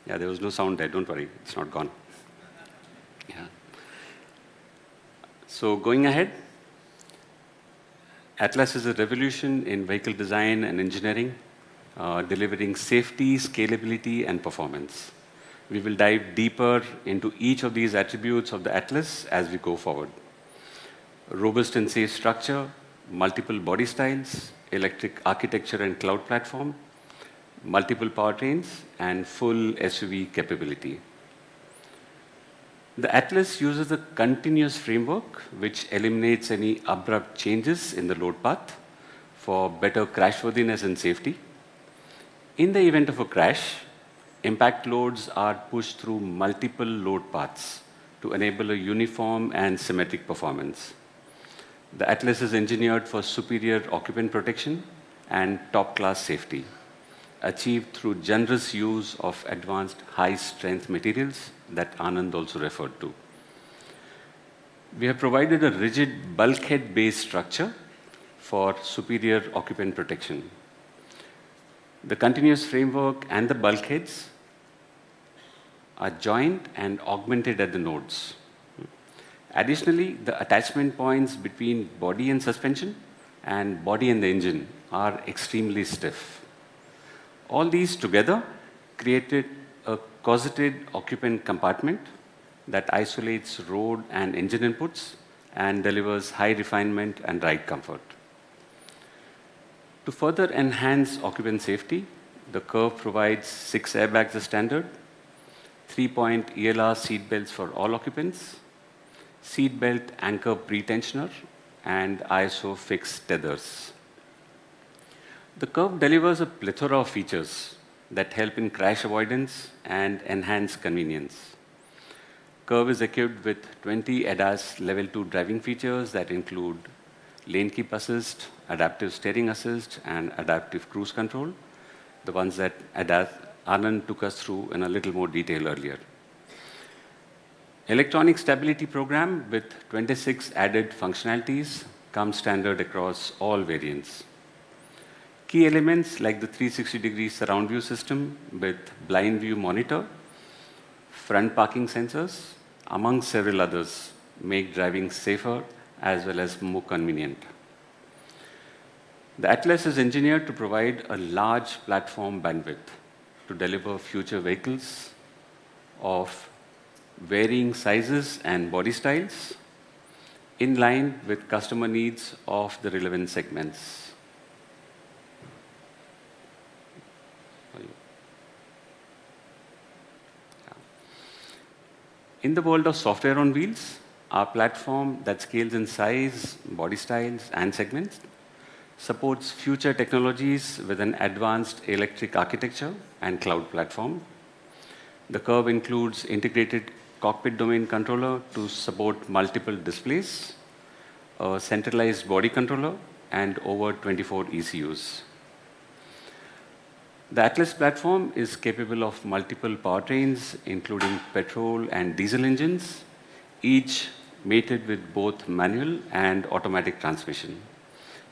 Yeah, there was no sound there, don't worry, it's not gone. Yeah. So going ahead, Atlas is a revolution in vehicle design and engineering, delivering safety, scalability, and performance. We will dive deeper into each of these attributes of the Atlas as we go forward. Robust and safe structure, multiple body styles, electric architecture and cloud platform, multiple powertrains, and full SUV capability. The Atlas uses a continuous framework which eliminates any abrupt changes in the load path for better crashworthiness and safety. In the event of a crash, impact loads are pushed through multiple load paths to enable a uniform and symmetric performance. The Atlas is engineered for superior occupant protection and top-class safety, achieved through generous use of advanced high-strength materials that Anand also referred to. We have provided a rigid bulkhead-based structure for superior occupant protection. The continuous framework and the bulkheads are joined and augmented at the nodes. Additionally, the attachment points between body and suspension and body and the engine are extremely stiff. All these together created a cosseted occupant compartment that isolates road and engine inputs and delivers high refinement and ride comfort. To further enhance occupant safety, the Curvv provides 6 airbags as standard, 3-point ELR seat belts for all occupants, seat belt anchor pre-tensioner, and ISO fixed tethers. The Curvv delivers a plethora of features that help in crash avoidance and enhance convenience. Curvv is equipped with 20 ADAS Level 2 driving features that include lane keep assist, adaptive steering assist, and adaptive cruise control, the ones that Anand took us through in a little more detail earlier. Electronic stability program with 26 added functionalities comes standard across all variants. Key elements like the 360-degree surround view system with blind view monitor, front parking sensors, among several others, make driving safer as well as more convenient. The Atlas is engineered to provide a large platform bandwidth to deliver future vehicles of varying sizes and body styles in line with customer needs of the relevant segments. In the world of software on wheels, our platform that scales in size, body styles, and segments supports future technologies with an advanced electric architecture and cloud platform. The Curvv includes integrated cockpit domain controller to support multiple displays, a centralized body controller, and over 24 ECUs. The Atlas platform is capable of multiple powertrains, including petrol and diesel engines, each mated with both manual and automatic transmission.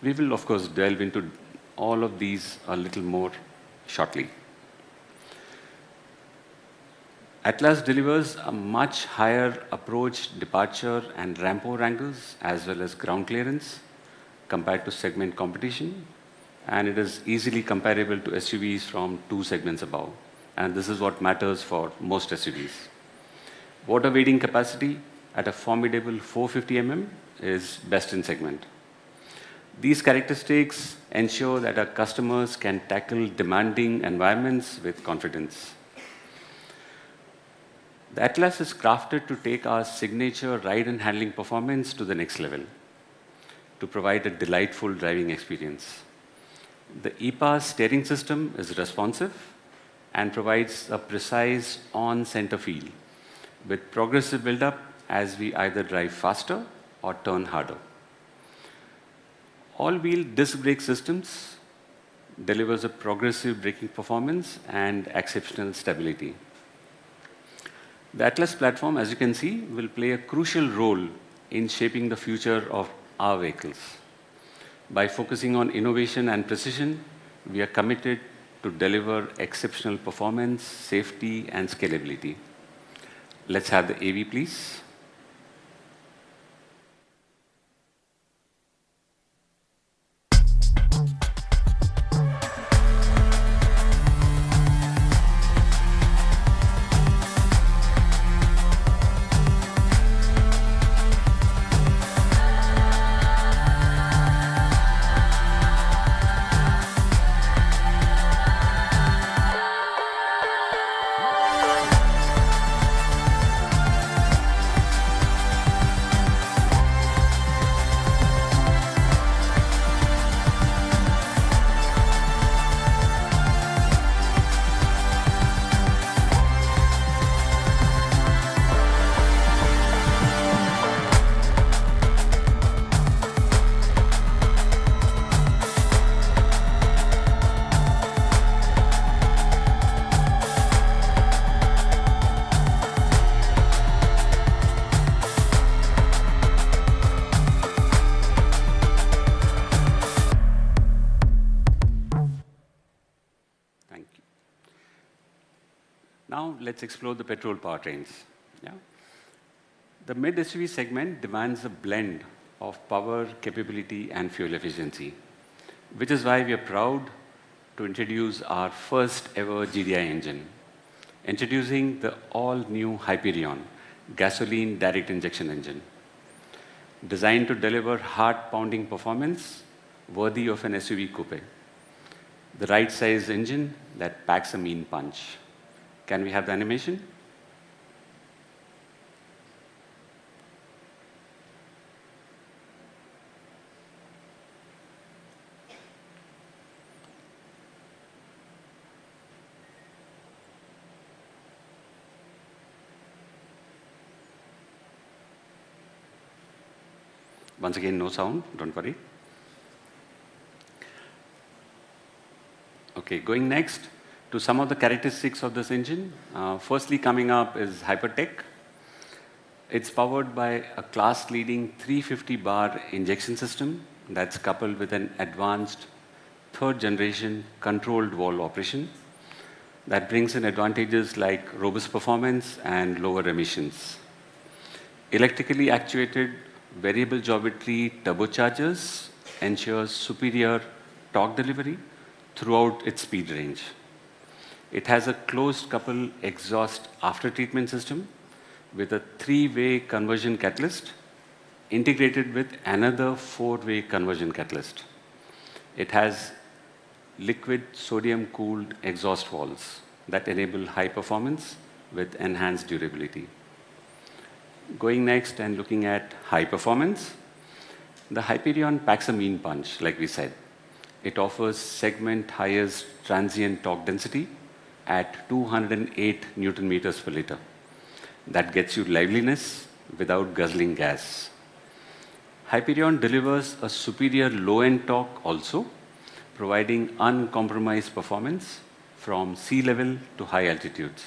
We will, of course, delve into all of these a little more shortly. Atlas delivers a much higher approach, departure, and ramp over angles, as well as ground clearance, compared to segment competition. And it is easily comparable to SUVs from 2 segments above. And this is what matters for most SUVs. Water wading capacity at a formidable 450 mm is best in segment. These characteristics ensure that our customers can tackle demanding environments with confidence. The Atlas is crafted to take our signature ride and handling performance to the next level, to provide a delightful driving experience. The EPAS steering system is responsive and provides a precise on-center feel with progressive build-up as we either drive faster or turn harder. All-wheel disc brake systems delivers a progressive braking performance and exceptional stability. The Atlas platform, as you can see, will play a crucial role in shaping the future of our vehicles. By focusing on innovation and precision, we are committed to deliver exceptional performance, safety, and scalability. Let's have the AV, please. Thank you. Now let's explore the petrol powertrains. Yeah? The mid SUV segment demands a blend of power, capability, and fuel efficiency, which is why we are proud to introduce our first ever GDI engine, introducing the all-new Hyperion gasoline direct injection engine, designed to deliver heart-pounding performance worthy of an SUV coupe. The right-sized engine that packs a mean punch. Can we have the animation? Once again, no sound, don't worry. Okay, going next to some of the characteristics of this engine. Firstly, coming up is Hypertech. It's powered by a class-leading 350-bar injection system that's coupled with an advanced third-generation controlled valve operation that brings in advantages like robust performance and lower emissions. Electrically actuated variable geometry turbochargers ensures superior torque delivery throughout its speed range. It has a closed couple exhaust after-treatment system with a 3-way conversion catalyst integrated with another 4-way conversion catalyst. It has liquid sodium-cooled exhaust valves that enable high performance with enhanced durability. Going next and looking at high performance, the Hyperion packs a mean punch, like we said. It offers segment highest transient torque density at 208 Newton meters per liter. That gets you liveliness without guzzling gas. Hyperion delivers a superior low-end torque also, providing uncompromised performance from sea level to high altitudes.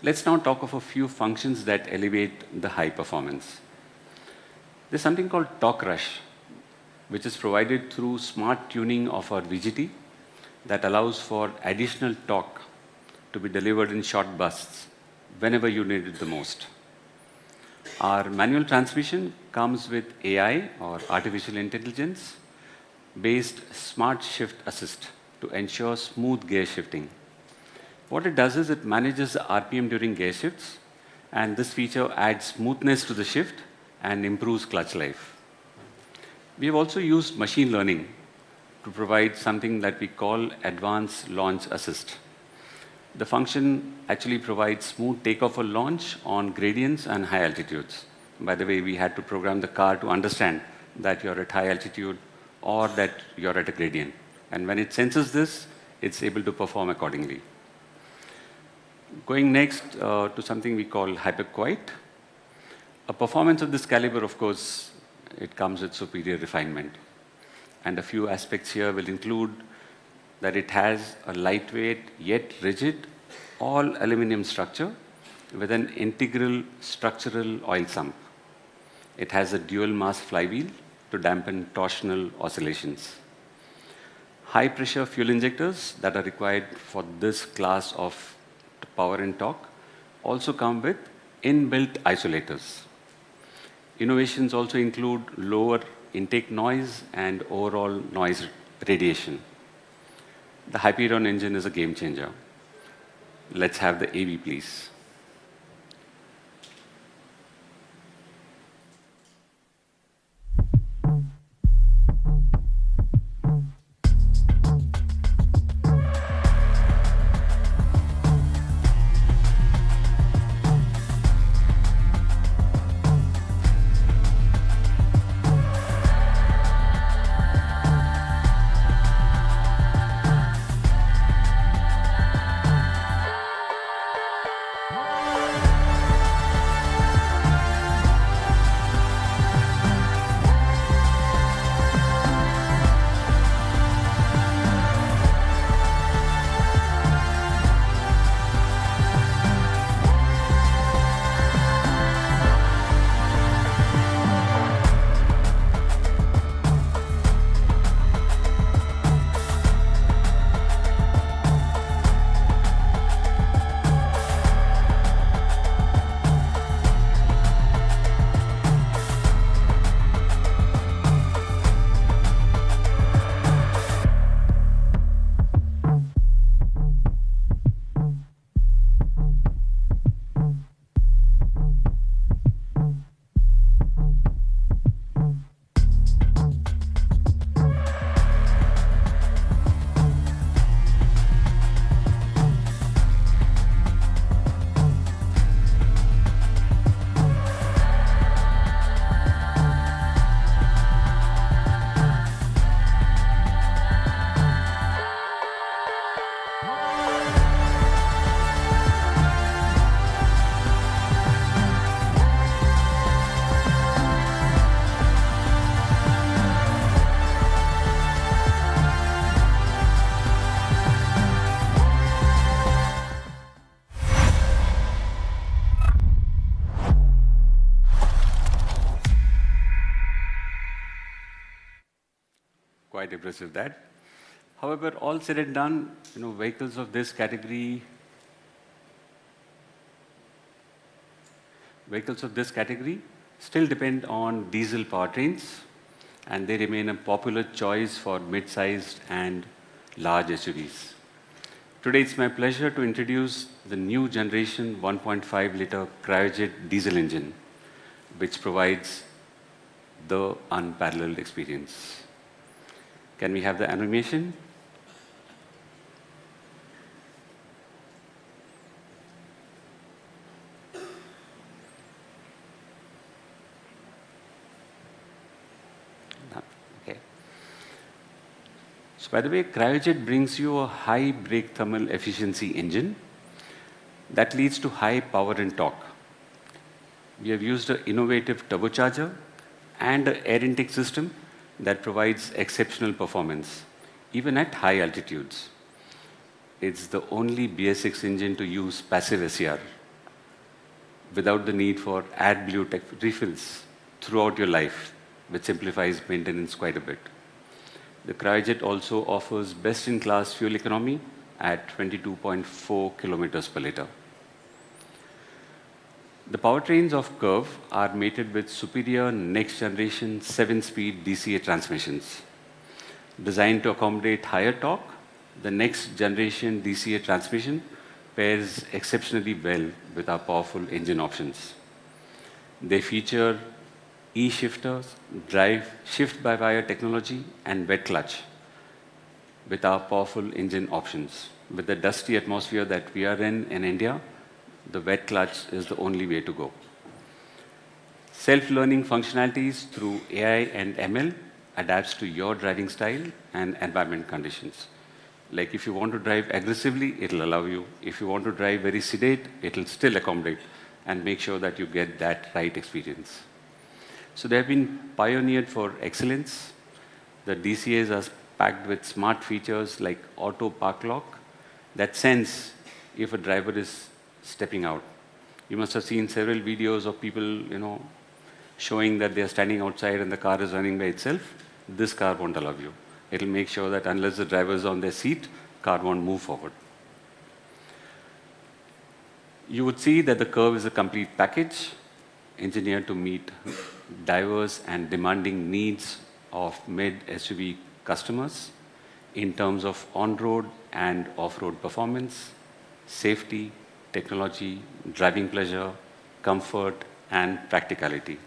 Let's now talk of a few functions that elevate the high performance. There's something called torque rush, which is provided through smart tuning of our VGT that allows for additional torque to be delivered in short bursts whenever you need it the most. Our manual transmission comes with AI, or artificial intelligence, based smart shift assist to ensure smooth gear shifting. What it does is it manages the RPM during gear shifts, and this feature adds smoothness to the shift and improves clutch life. We have also used machine learning to provide something that we call advanced launch assist. The function actually provides smooth takeoff or launch on gradients and high altitudes. By the way, we had to program the car to understand that you're at high altitude or that you're at a gradient. And when it senses this, it's able to perform accordingly. Going next to something we call hyperquiet. A performance of this caliber, of course, it comes with superior refinement. And a few aspects here will include that it has a lightweight yet rigid all aluminum structure with an integral structural oil sump. It has a dual mass flywheel to dampen torsional oscillations. High pressure fuel injectors that are required for this class of power and torque also come with inbuilt isolators. Innovations also include lower intake noise and overall noise radiation. The Hyperion engine is a game changer. Let's have the AV, please. quite impressive that. However, all said and done, vehicles of this category still depend on diesel powertrains, and they remain a popular choice for mid-sized and large SUVs. Today, it's my pleasure to introduce the new generation 1.5-liter cryojet diesel engine, which provides the unparalleled experience. Can we have the animation? Okay. So by the way, cryojet brings you a high brake thermal efficiency engine that leads to high power and torque. We have used an innovative turbocharger and an air intake system that provides exceptional performance, even at high altitudes. It's the only BS6 engine to use passive SCR without the need for AdBlue refills throughout your life, which simplifies maintenance quite a bit. The cryojet also offers best-in-class fuel economy at 22.4 kilometers per liter. The powertrains of Curvv are mated with superior next-generation 7-speed DCA transmissions. Designed to accommodate higher torque, the next-generation DCA transmission pairs exceptionally well with our powerful engine options. They feature E-shifters, drive shift-by-wire technology, and wet clutch with our powerful engine options. With the dusty atmosphere that we are in India, the wet clutch is the only way to go. Self-learning functionalities through AI and ML adapts to your driving style and environment conditions. Like if you want to drive aggressively, it'll allow you. If you want to drive very sedate, it'll still accommodate and make sure that you get that right experience. So they have been pioneered for excellence. The DCAs are packed with smart features like auto park lock that sense if a driver is stepping out. You must have seen several videos of people, showing that they are standing outside and the car is running by itself. This car won't allow you. It'll make sure that unless the driver is on their seat, car won't move forward. You would see that the Curvv is a complete package engineered to meet diverse and demanding needs of mid-SUV customers in terms of on-road and off-road performance, safety, technology, driving pleasure, comfort, and practicality.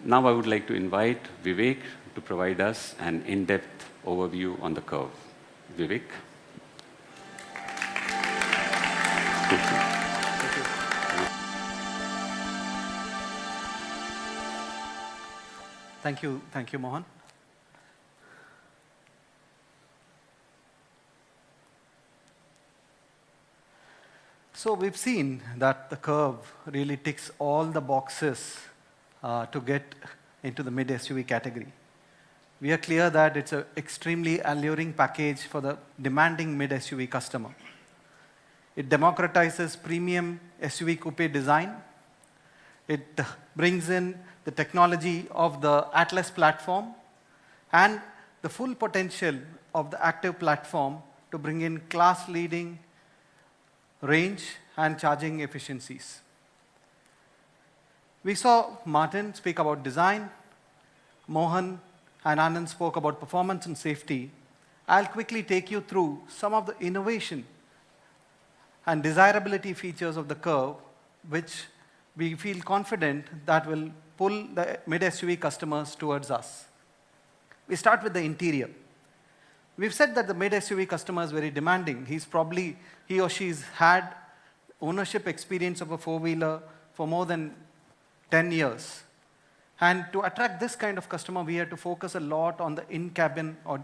Now I would like to invite Vivek to provide us an in-depth overview on the Curvv. Vivek. Thank you, Mohan. So we've seen that the Curvv really ticks all the boxes to get into the mid-SUV category. We are clear that it's an extremely alluring package for the demanding mid-SUV customer. It democratizes premium SUV coupe design. It brings in the technology of the Atlas platform and the full potential of the active platform to bring in class-leading range and charging efficiencies. We saw Martin speak about design. Mohan and Anand spoke about performance and safety. I'll quickly take you through some of the innovation and desirability features of the Curvv, which we feel confident that will pull the mid-SUV customers towards us. We start with the interior. We've said that the mid-SUV customer is very demanding. He or she's had ownership experience of a four-wheeler for more than 10 years. And to attract this kind of customer, we had to focus a lot on the in-cabin or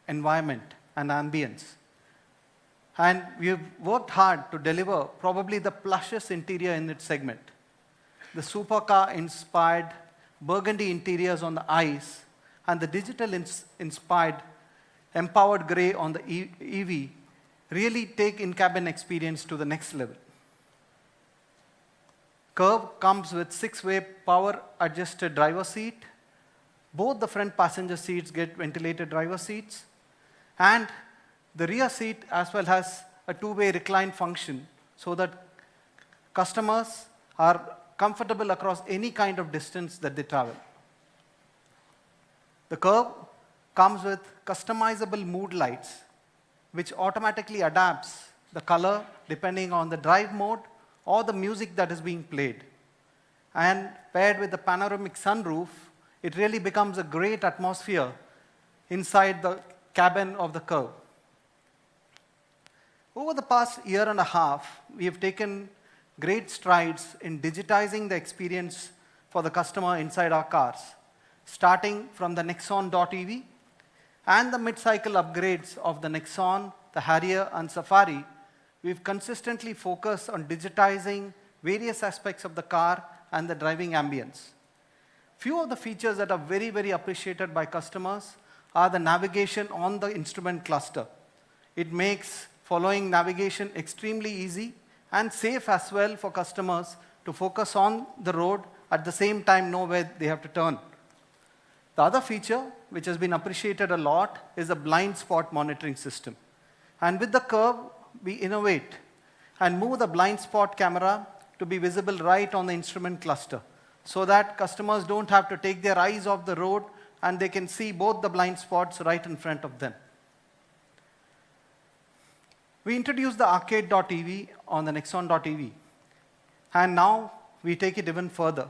environment and ambience. And we've worked hard to deliver probably the plushest interior in its segment. The supercar-inspired burgundy interiors on the ICE and the digital-inspired empowered gray on the EV really take in-cabin experience to the next level. Curvv comes with 6-way power-adjusted driver seat, Both the front passenger seats get ventilated driver seats, and the rear seat as well has a two-way recline function so that customers are comfortable across any kind of distance that they travel. The Curvv comes with customizable mood lights, which automatically adapts the color depending on the drive mode or the music that is being played. And paired with the panoramic sunroof, it really becomes a great atmosphere inside the cabin of the Curvv. Over the past year and a half, we have taken great strides in digitizing the experience for the customer inside our cars, starting from the Nexon.ev and the mid-cycle upgrades of the Nexon, the Harrier, and Safari. We've consistently focused on digitizing various aspects of the car and the driving ambience. Few of the features that are very, very appreciated by customers are the navigation on the instrument cluster. It makes following navigation extremely easy and safe as well for customers to focus on the road, at the same time know where they have to turn. The other feature, which has been appreciated a lot, is the blind spot monitoring system. And with the Curvv, we innovate and move the blind spot camera to be visible right on the instrument cluster, so that customers don't have to take their eyes off the road and they can see both the blind spots right in front of them. We introduced the arcade.ev on the Nexon.ev, and now we take it even further.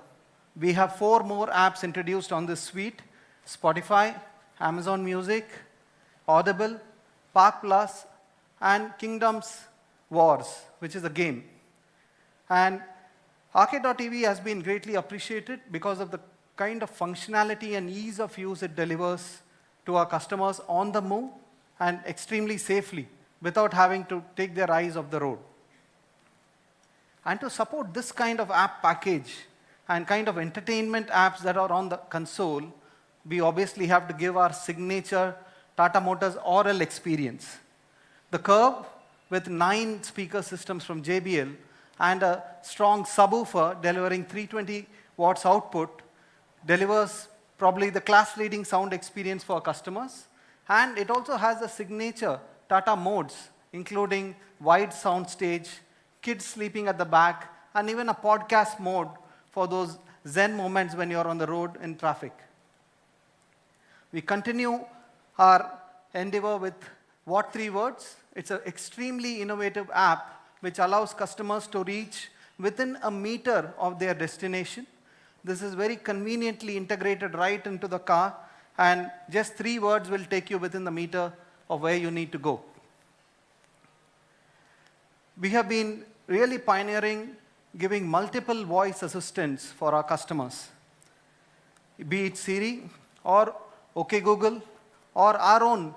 We have 4 more apps introduced on this suite: Spotify, Amazon Music, Audible, Park Plus, and Kingdoms Wars, which is a game. And arcade.ev has been greatly appreciated because of the kind of functionality and ease of use it delivers to our customers on the move and extremely safely without having to take their eyes off the road. And to support this kind of app package and kind of entertainment apps that are on the console, we obviously have to give our signature Tata Motors oral experience. The Curvv, with 9 speaker systems from JBL and a strong subwoofer delivering 320 watts output, delivers probably the class-leading sound experience for our customers. And it also has the signature Tata modes, including wide sound stage, kids sleeping at the back, and even a podcast mode for those zen moments when you're on the road in traffic. We continue our endeavor with What 3 Words. It's an extremely innovative app which allows customers to reach within a meter of their destination. This is very conveniently integrated right into the car, and just 3 words will take you within the meter of where you need to go. We have been really pioneering giving multiple voice assistants for our customers, be it Siri or OK Google or our own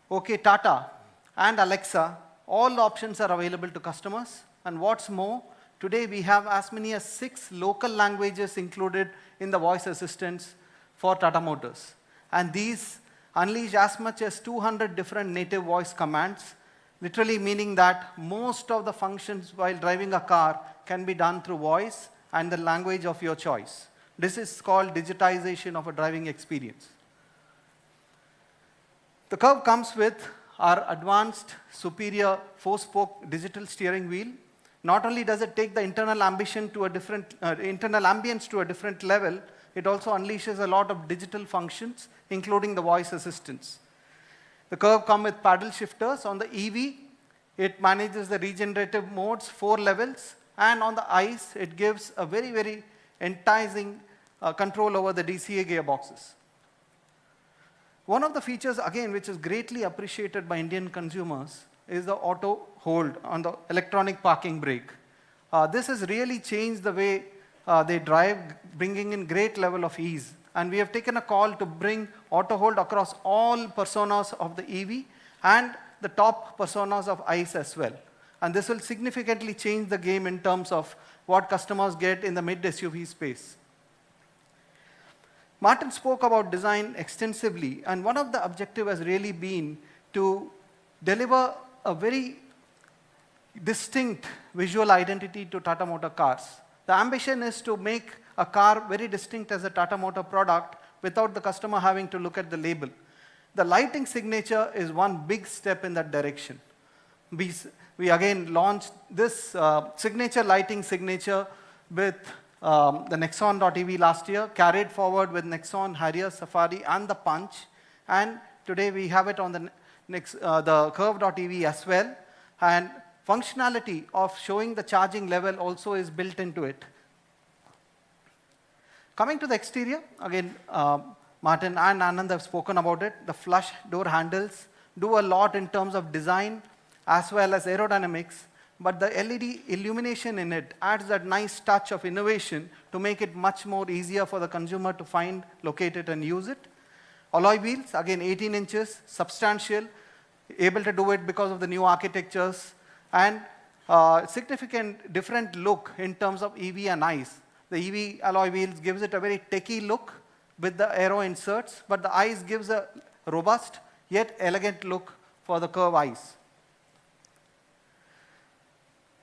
OK Tata and Alexa. All options are available to customers. And what's more, today we have as many as 6 local languages included in the voice assistants for Tata Motors. And these unleash as much as 200 different native voice commands, literally meaning that most of the functions while driving a car can be done through voice and the language of your choice. This is called digitization of a driving experience. The Curvv comes with our advanced, superior 4-spoke digital steering wheel. Not only does it take the internal ambience to a different level, it also unleashes a lot of digital functions, including the voice assistants. The Curvv comes with paddle shifters. On the EV, it manages the regenerative modes, 4 levels, and on the ICE, it gives a very, very enticing control over the DCA gearboxes. One of the features, again, which is greatly appreciated by Indian consumers is the auto hold on the electronic parking brake. This has really changed the way they drive, bringing in great level of ease. And we have taken a call to bring auto hold across all personas of the EV and the top personas of ICE as well. And this will significantly change the game in terms of what customers get in the mid-SUV space. Martin spoke about design extensively, and one of the objectives has really been to deliver a very distinct visual identity to Tata Motor cars. The ambition is to make a car very distinct as a Tata Motor product without the customer having to look at the label. The lighting signature is one big step in that direction. We again launched this signature lighting signature with the Nexon.ev last year, carried forward with Nexon, Harrier, Safari, and the Punch. And today we have it on the Curvv.ev as well. And functionality of showing the charging level also is built into it. Coming to the exterior, again, Martin and Anand have spoken about it. The flush door handles do a lot in terms of design as well as aerodynamics, but the LED illumination in it adds that nice touch of innovation to make it much more easier for the consumer to find, locate it, and use it. Alloy wheels, again 18 inches, substantial, able to do it because of the new architectures, and significant different look in terms of EV and ICE. The EV alloy wheels gives it a very techie look with the aero inserts, but the ICE gives a robust yet elegant look for the Curvv ICE.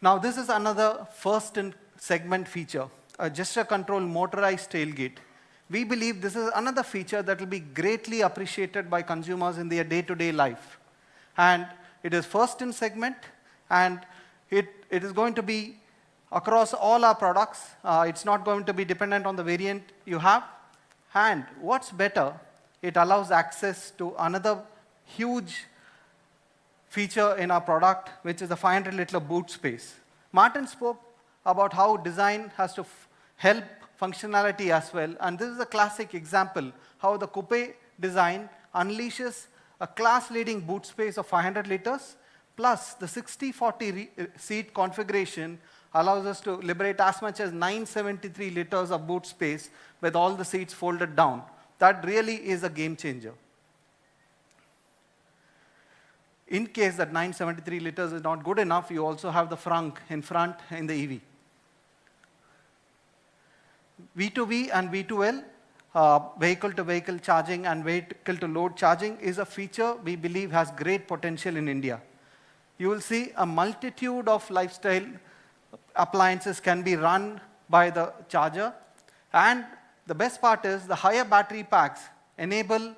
Now this is another first in segment feature, a gesture control motorized tailgate. We believe this is another feature that will be greatly appreciated by consumers in their day-to-day life. And it is first in segment, and it is going to be across all our products. It's not going to be dependent on the variant you have. And what's better, it allows access to another huge feature in our product, which is the 500-liter boot space. Martin spoke about how design has to help functionality as well, and this is a classic example how the coupé design unleashes a class-leading boot space of 500 liters, plus the 60-40 seat configuration allows us to liberate as much as 973 liters of boot space with all the seats folded down. That really is a game changer. In case that 973 liters is not good enough, you also have the frunk in front in the EV. V2V and V2L, vehicle-to-vehicle charging and vehicle-to-load charging, is a feature we believe has great potential in India. You will see a multitude of lifestyle appliances can be run by the charger, and the best part is the higher battery packs enable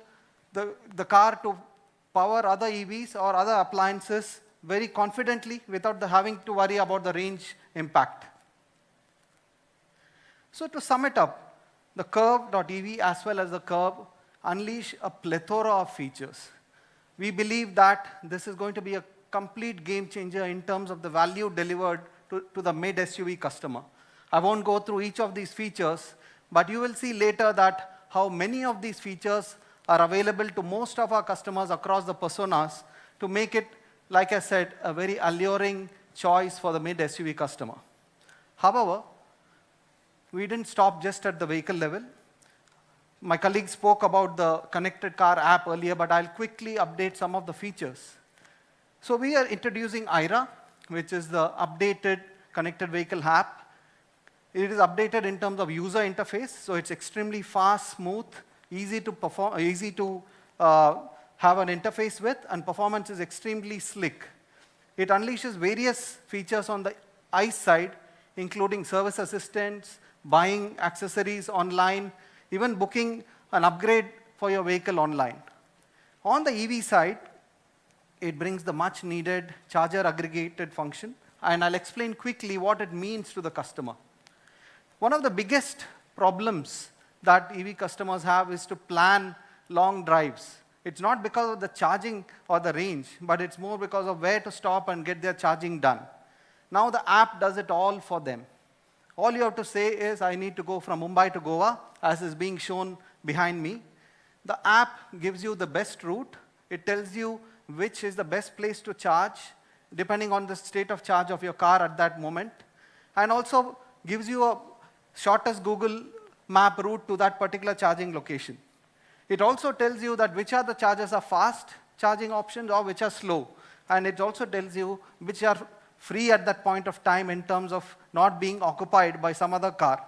the car to power other EVs or other appliances very confidently without having to worry about the range impact. So to sum it up, the Curvv.ev as well as the Curvv unleash a plethora of features. We believe that this is going to be a complete game changer in terms of the value delivered to the mid-SUV customer. I won't go through each of these features, but you will see later that how many of these features are available to most of our customers across the personas to make it, like I said, a very alluring choice for the mid-SUV customer. However, we didn't stop just at the vehicle level. My colleague spoke about the connected car app earlier, but I'll quickly update some of the features. So we are introducing IRA, which is the updated connected vehicle app. It is updated in terms of user interface, so it's extremely fast, smooth, easy to perform, easy to have an interface with, and performance is extremely slick. It unleashes various features on the ICE side, including service assistance, buying accessories online, even booking an upgrade for your vehicle online. On the EV side, it brings the much needed charger aggregated function, and I'll explain quickly what it means to the customer. One of the biggest problems that EV customers have is to plan long drives. It's not because of the charging or the range, but it's more because of where to stop and get their charging done. Now the app does it all for them. All you have to say is, I need to go from Mumbai to Goa, as is being shown behind me. The app gives you the best route. It tells you which is the best place to charge, depending on the state of charge of your car at that moment, and also gives you a shortest Google map route to that particular charging location. It also tells you that which are the chargers are fast charging options or which are slow. And it also tells you which are free at that point of time in terms of not being occupied by some other car.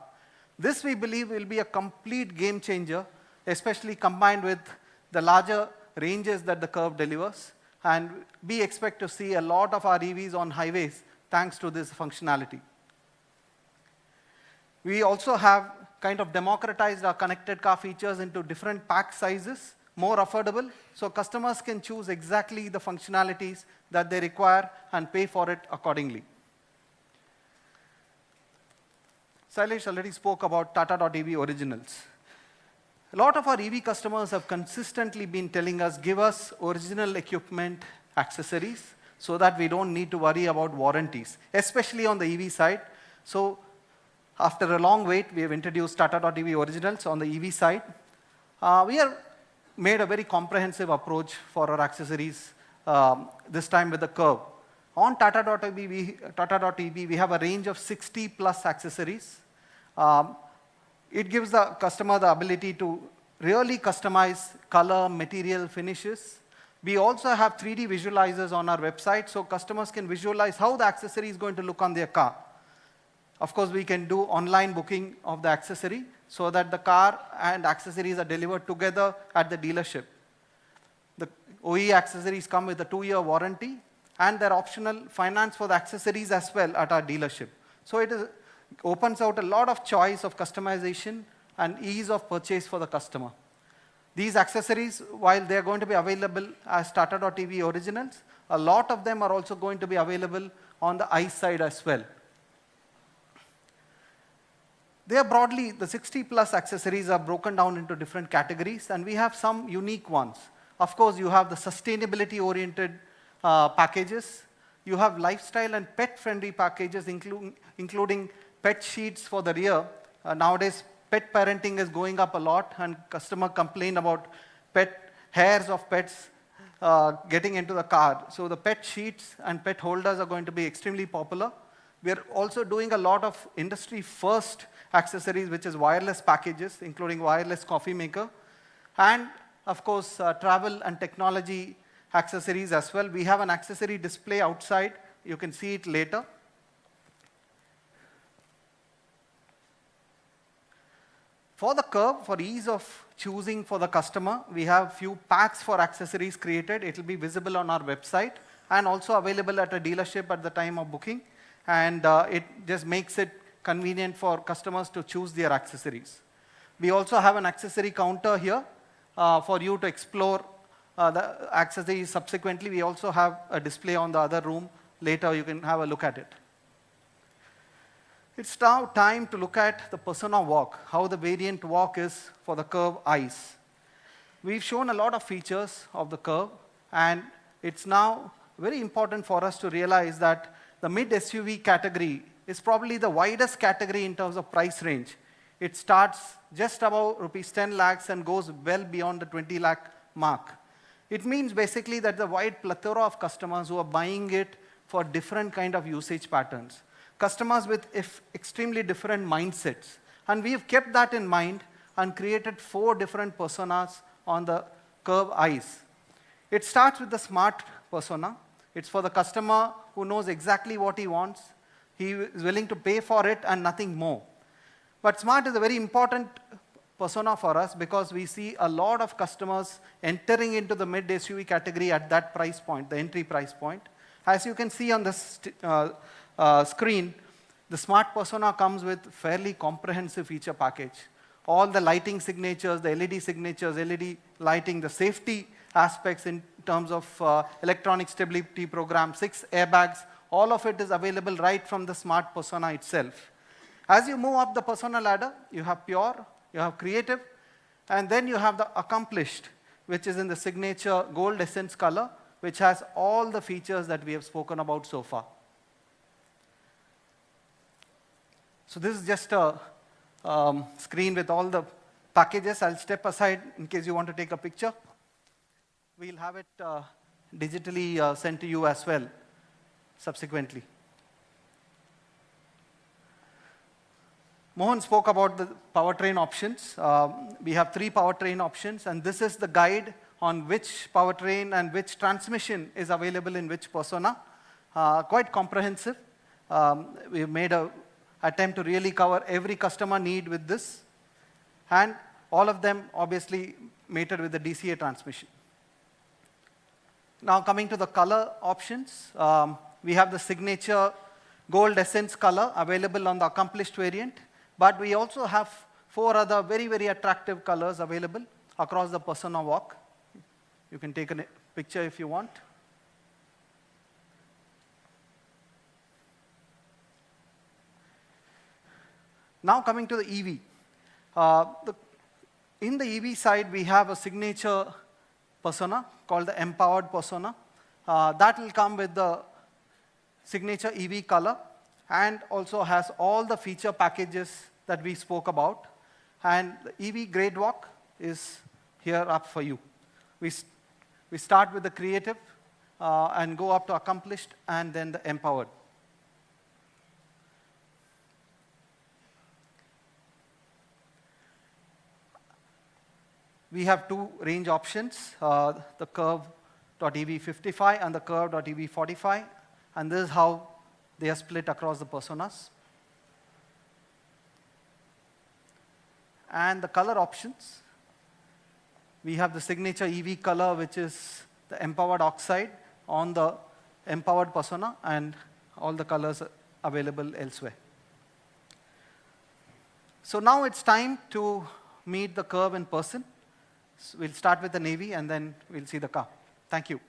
This, we believe, will be a complete game changer, especially combined with the larger ranges that the Curvv delivers. And we expect to see a lot of our EVs on highways thanks to this functionality. We also have kind of democratized our connected car features into different pack sizes, more affordable, so customers can choose exactly the functionalities that they require and pay for it accordingly. Sailesh already spoke about Tata.ev originals. A lot of our EV customers have consistently been telling us, give us original equipment accessories so that we don't need to worry about warranties, especially on the EV side. So after a long wait, we have introduced Tata.ev originals on the EV side. We have made a very comprehensive approach for our accessories, this time with the Curvv. On Tata.ev, we have a range of 60 plus accessories. It gives the customer the ability to really customize color, material, finishes. We also have 3D visualizers on our website, so customers can visualize how the accessory is going to look on their car. Of course, we can do online booking of the accessory so that the car and accessories are delivered together at the dealership. The OE accessories come with a 2-year warranty, and they're optional finance for the accessories as well at our dealership. So it opens out a lot of choice of customization and ease of purchase for the customer. These accessories, while they're going to be available as Tata.ev originals, a lot of them are also going to be available on the ICE side as well. They are broadly, the 60 plus accessories are broken down into different categories, and we have some unique ones. Of course, you have the sustainability oriented packages. You have lifestyle and pet friendly packages, including pet sheets for the rear. Nowadays, pet parenting is going up a lot, and customers complain about hairs of pets getting into the car. So the pet sheets and pet holders are going to be extremely popular. We are also doing a lot of industry first accessories, which is wireless packages, including wireless coffee maker. And of course, travel and technology accessories as well. We have an accessory display outside. You can see it later. For the Curvv, for ease of choosing for the customer, we have few packs for accessories created. It will be visible on our website and also available at a dealership at the time of booking. And it just makes it convenient for customers to choose their accessories. We also have an accessory counter here for you to explore the accessories subsequently. We also have a display on the other room. Later, you can have a look at it. It's now time to look at the persona walk, how the variant walk is for the Curvv ICE. We've shown a lot of features of the Curvv, and it's now very important for us to realize that the mid SUV category is probably the widest category in terms of price range. It starts just above rupees 10 lakhs and goes well beyond the 20 lakh mark. It means basically that the wide plethora of customers who are buying it for different kind of usage patterns. Customers with extremely different mindsets. And we have kept that in mind and created 4 different personas on the Curvv ICE. It starts with the smart persona. It's for the customer who knows exactly what he wants. He is willing to pay for it and nothing more. But smart is a very important persona for us because we see a lot of customers entering into the mid SUV category at that price point, the entry price point. As you can see on this screen, the smart persona comes with fairly comprehensive feature package. All the lighting signatures, the LED signatures, LED lighting, the safety aspects in terms of electronic stability program, 6 airbags, all of it is available right from the smart persona itself. As you move up the persona ladder, you have pure, you have creative, and then you have the accomplished, which is in the signature gold essence color, which has all the features that we have spoken about so far. So this is just a screen with all the packages. I'll step aside in case you want to take a picture. We'll have it digitally sent to you as well subsequently. Mohan spoke about the powertrain options. We have 3 powertrain options, and this is the guide on which powertrain and which transmission is available in which persona. Quite comprehensive. We've made an attempt to really cover every customer need with this, and all of them obviously mated with the DCA transmission. Now coming to the color options, we have the signature gold essence color available on the accomplished variant, but we also have 4 other very, very attractive colors available across the persona walk. You can take a picture if you want. Now coming to the EV. In the EV side, we have a signature persona called the empowered persona. That will come with the signature EV color and also has all the feature packages that we spoke about. And the EV grade walk is here up for you. We start with the creative and go up to accomplished and then the empowered. We have 2 range options, the Curvv.ev 55 and the Curvv.ev 45, and this is how they are split across the personas. And the color options, we have the signature EV color, which is the empowered oxide on the empowered persona, and all the colors available elsewhere. So now it's time to meet the Curvv in person. So we'll start with the navy, and then we'll see the car. Thank you.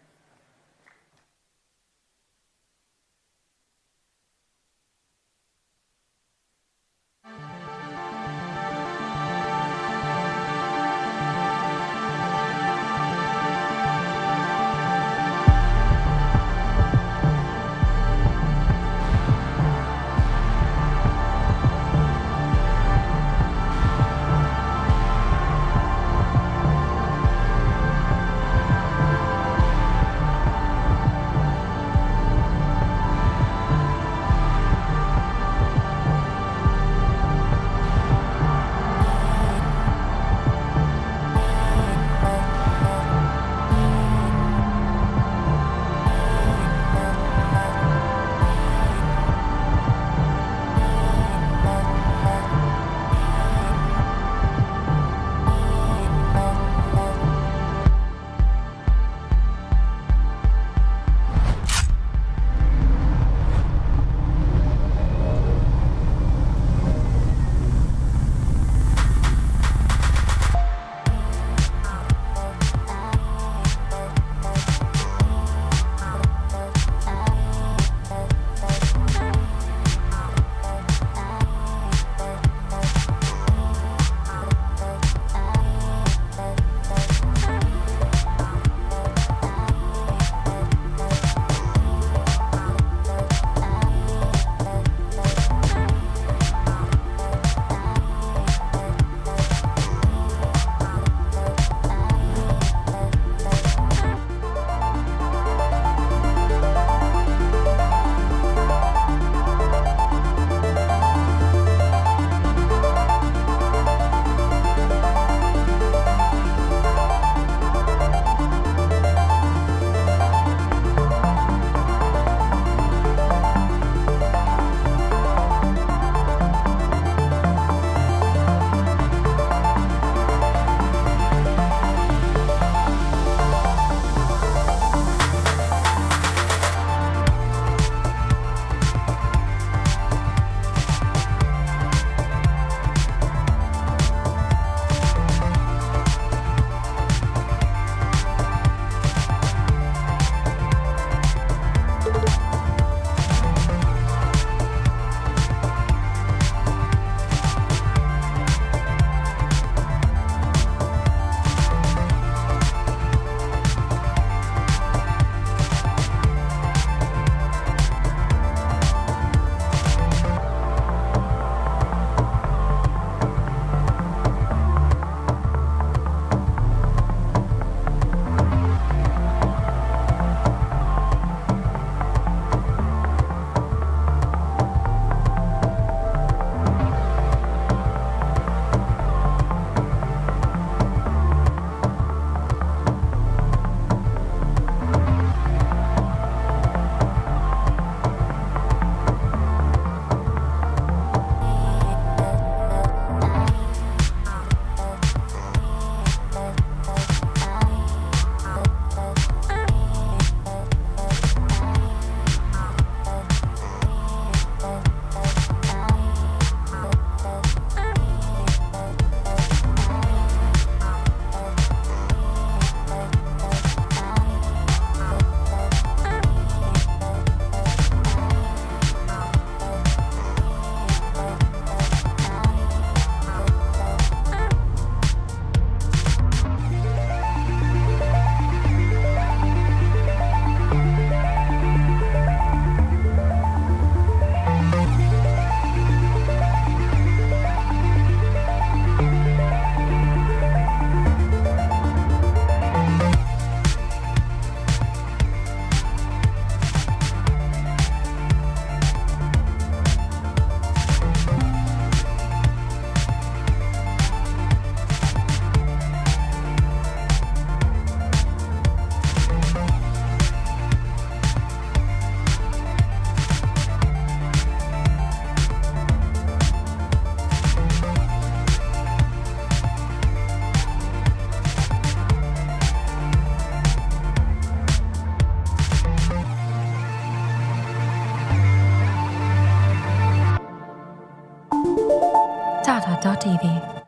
Tata.ev.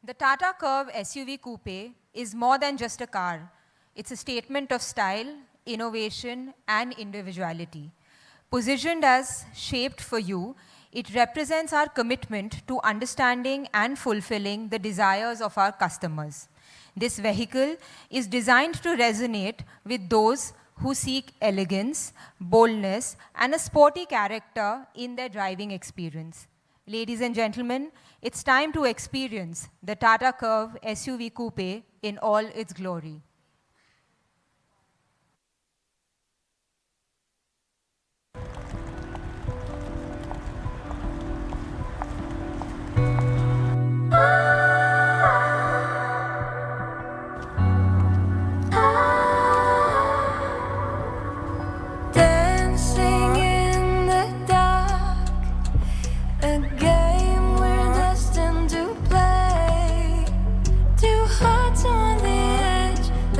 The Tata Curvv SUV Coupe is more than just a car. It's a statement of style, innovation, and individuality. Positioned as shaped for you, it represents our commitment to understanding and fulfilling the desires of our customers. This vehicle is designed to resonate with those who seek elegance, boldness, and a sporty character in their driving experience. Ladies and gentlemen, it's time to experience the Tata Curvv SUV Coupe in all its glory. Dancing in the dark, a game we're destined to play. Two hearts on the edge,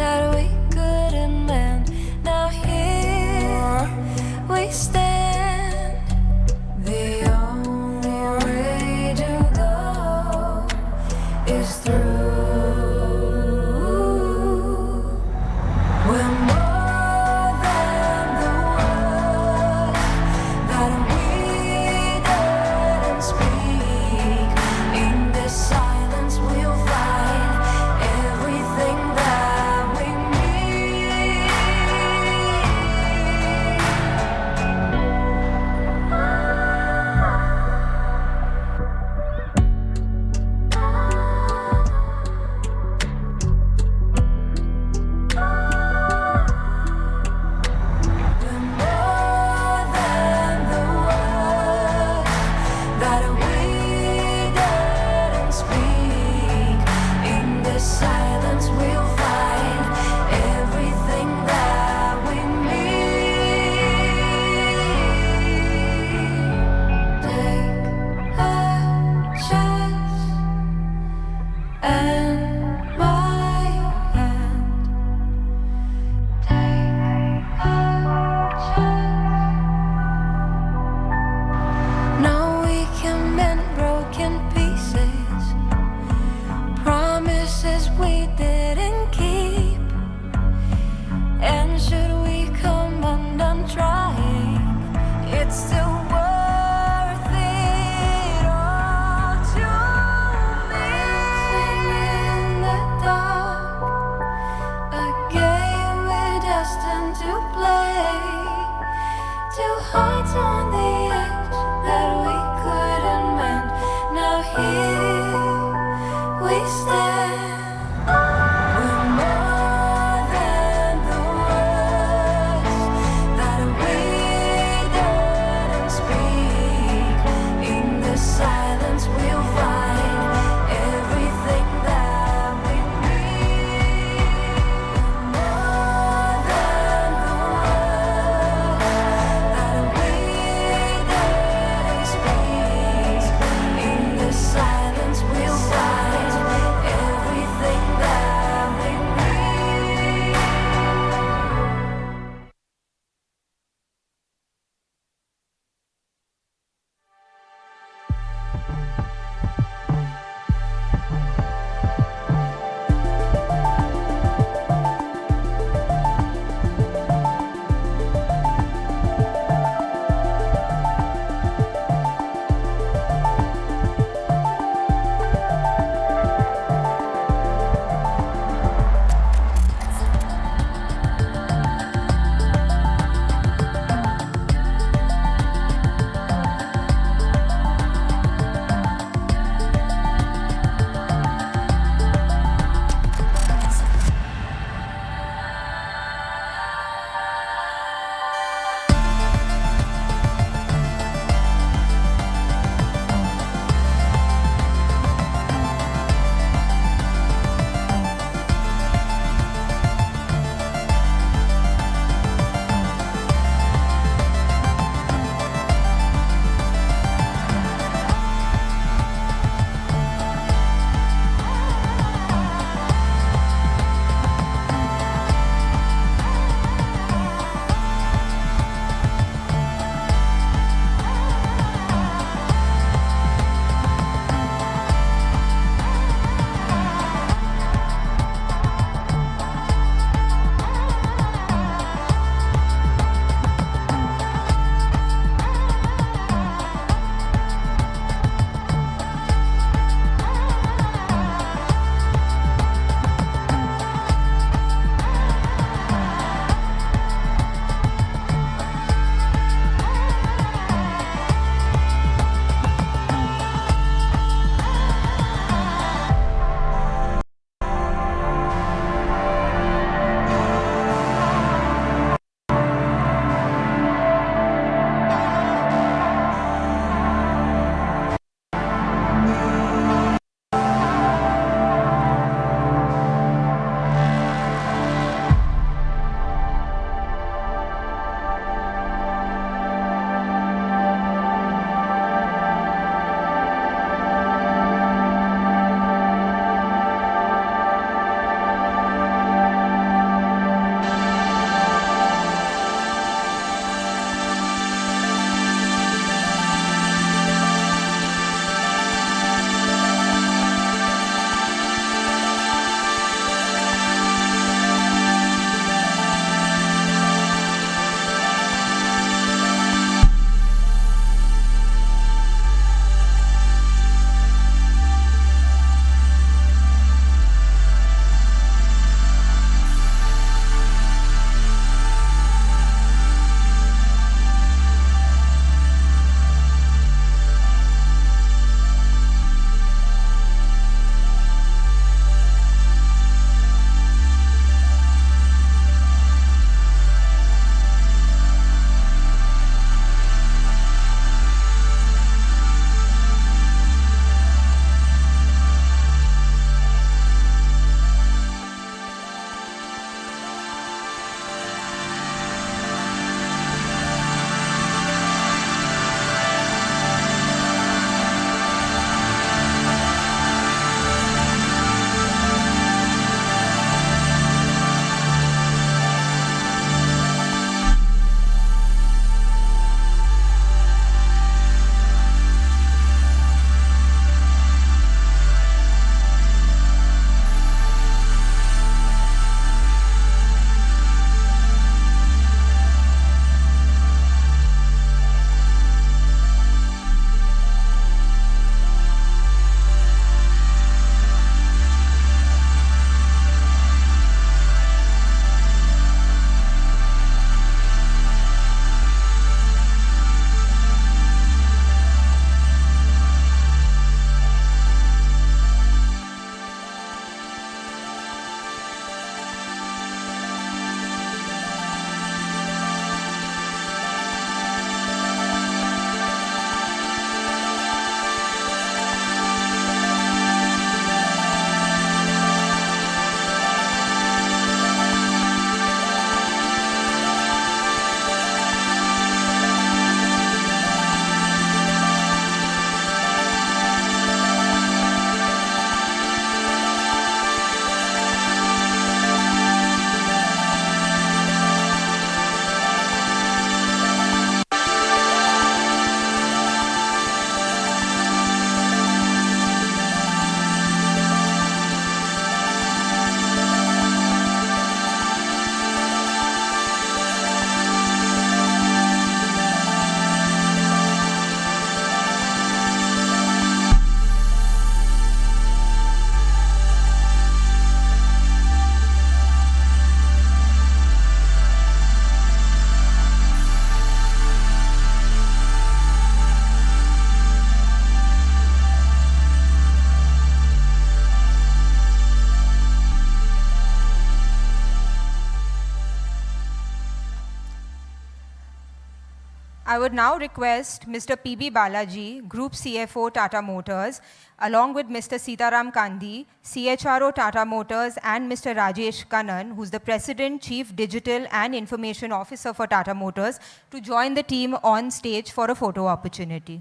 I would now request Mr. P.B. Balaji, Group CFO, Tata Motors, along with Mr. Sitaram Kandi, CHRO, Tata Motors, and Mr. Rajesh Kannan, who's the President, Chief Digital and Information Officer for Tata Motors, to join the team on stage for a photo opportunity.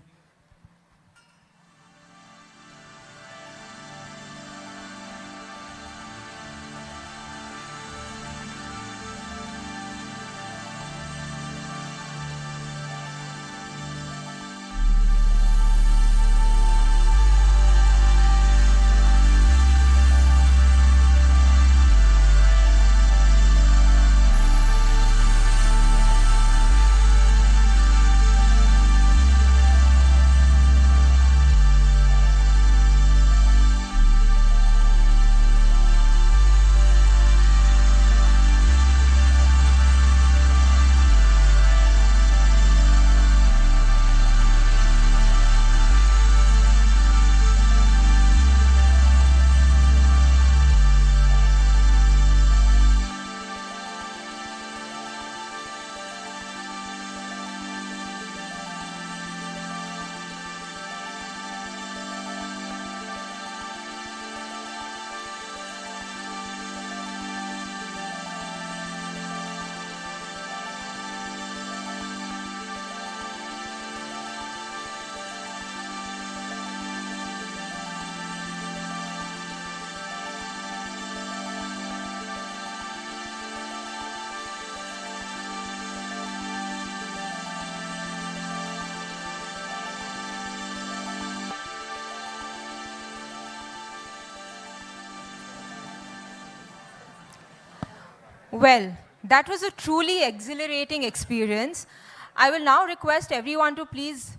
Well, that was a truly exhilarating experience. I will now request everyone to please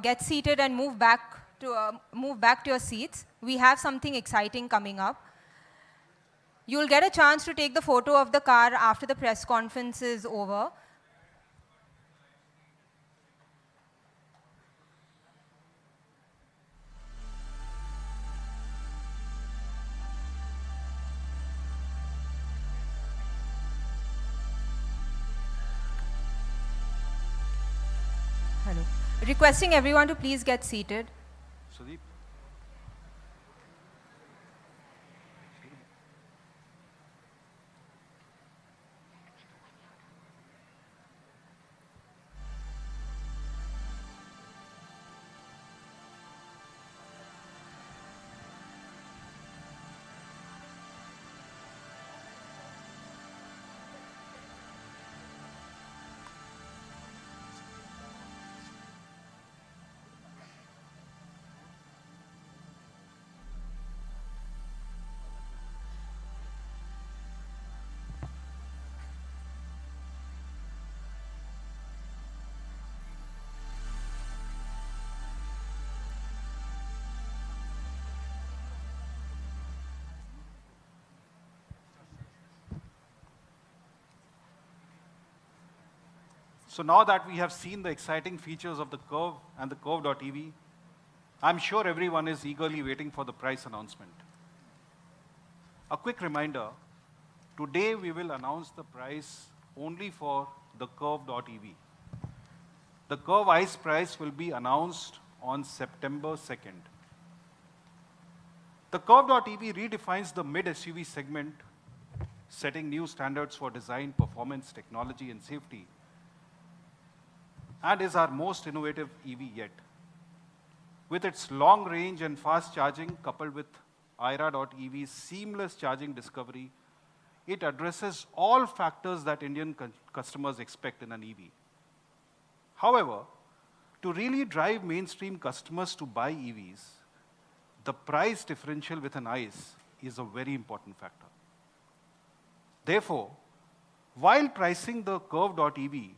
get seated and move back to your seats. We have something exciting coming up. You'll get a chance to take the photo of the car after the press conference is over. Hello. Requesting everyone to please get seated. Sudeep. So now that we have seen the exciting features of the Curvv and the Curvv.ev, I'm sure everyone is eagerly waiting for the price announcement. A quick reminder, today we will announce the price only for the Curvv.ev. The Curvv ICE price will be announced on September 2nd. The Curvv.ev redefines the mid-SUV segment, setting new standards for design, performance, technology, and safety, and is our most innovative EV yet. With its long range and fast charging, coupled with IRA.ev's seamless charging discovery, it addresses all factors that Indian customers expect in an EV. However, to really drive mainstream customers to buy EVs, the price differential with an ICE is a very important factor. Therefore, while pricing the Curvv.ev,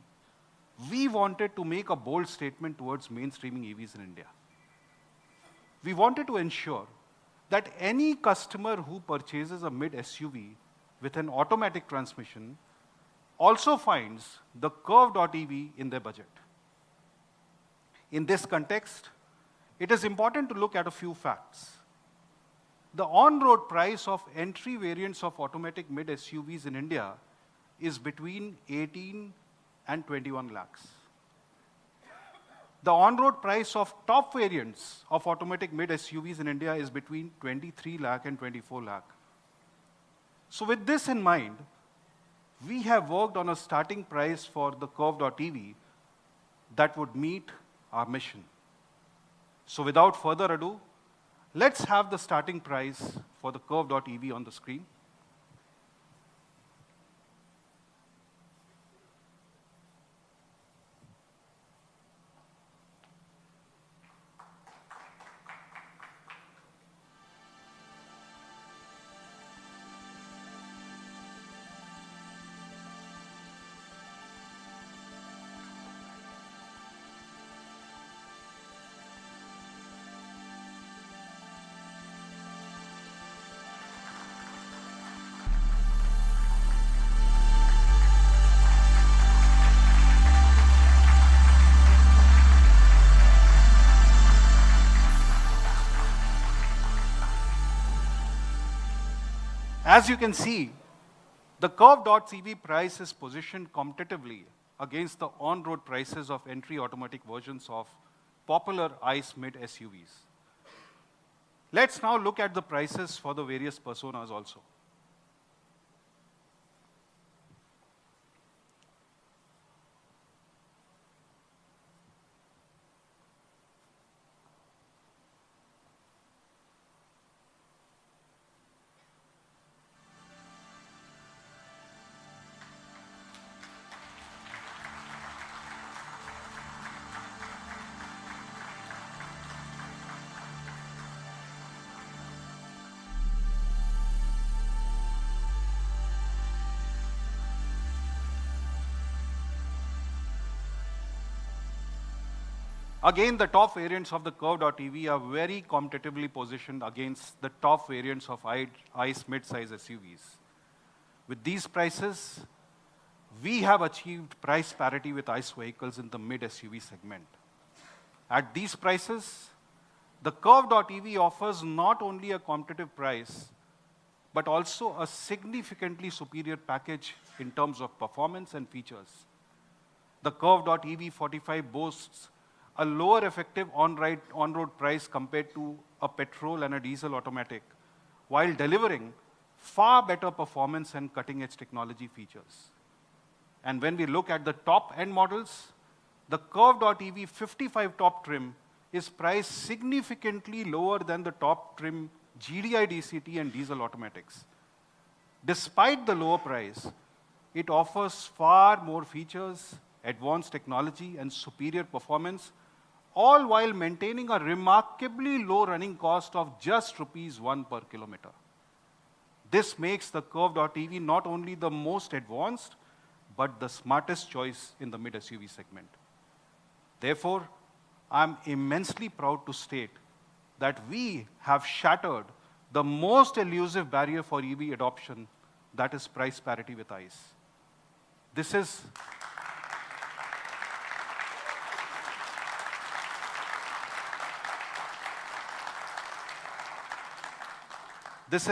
we wanted to make a bold statement towards mainstreaming EVs in India. We wanted to ensure that any customer who purchases a mid-SUV with an automatic transmission also finds the Curvv.ev in their budget. In this context, it is important to look at a few facts. The on-road price of entry variants of automatic mid-SUVs in India is between 18 and 21 lakhs. The on-road price of top variants of automatic mid SUVs in India is between 23 lakh and 24 lakh. So with this in mind, we have worked on a starting price for the Curvv.ev that would meet our mission. So without further ado, let's have the starting price for the Curvv.ev on the screen. As you can see, the Curvv.ev price is positioned competitively against the on-road prices of entry automatic versions of popular ICE mid SUVs. Let's now look at the prices for the various personas also. Again, the top variants of the Curvv.ev are very competitively positioned against the top variants of ICE mid-size SUVs. With these prices, we have achieved price parity with ICE vehicles in the mid-SUV segment. At these prices, the Curvv.ev offers not only a competitive price, but also a significantly superior package in terms of performance and features. The Curvv.ev 45 boasts a lower effective on-road price compared to a petrol and a diesel automatic, while delivering far better performance and cutting-edge technology features. And when we look at the top-end models, the Curvv.ev 55 top trim is priced significantly lower than the top trim GDI DCT and diesel automatics. Despite the lower price, it offers far more features, advanced technology, and superior performance, all while maintaining a remarkably low running cost of just ₹1 per kilometer. This makes the Curvv.ev not only the most advanced, but the smartest choice in the mid-SUV segment. Therefore, I'm immensely proud to state that we have shattered the most elusive barrier for EV adoption, that is price parity with ICE. This is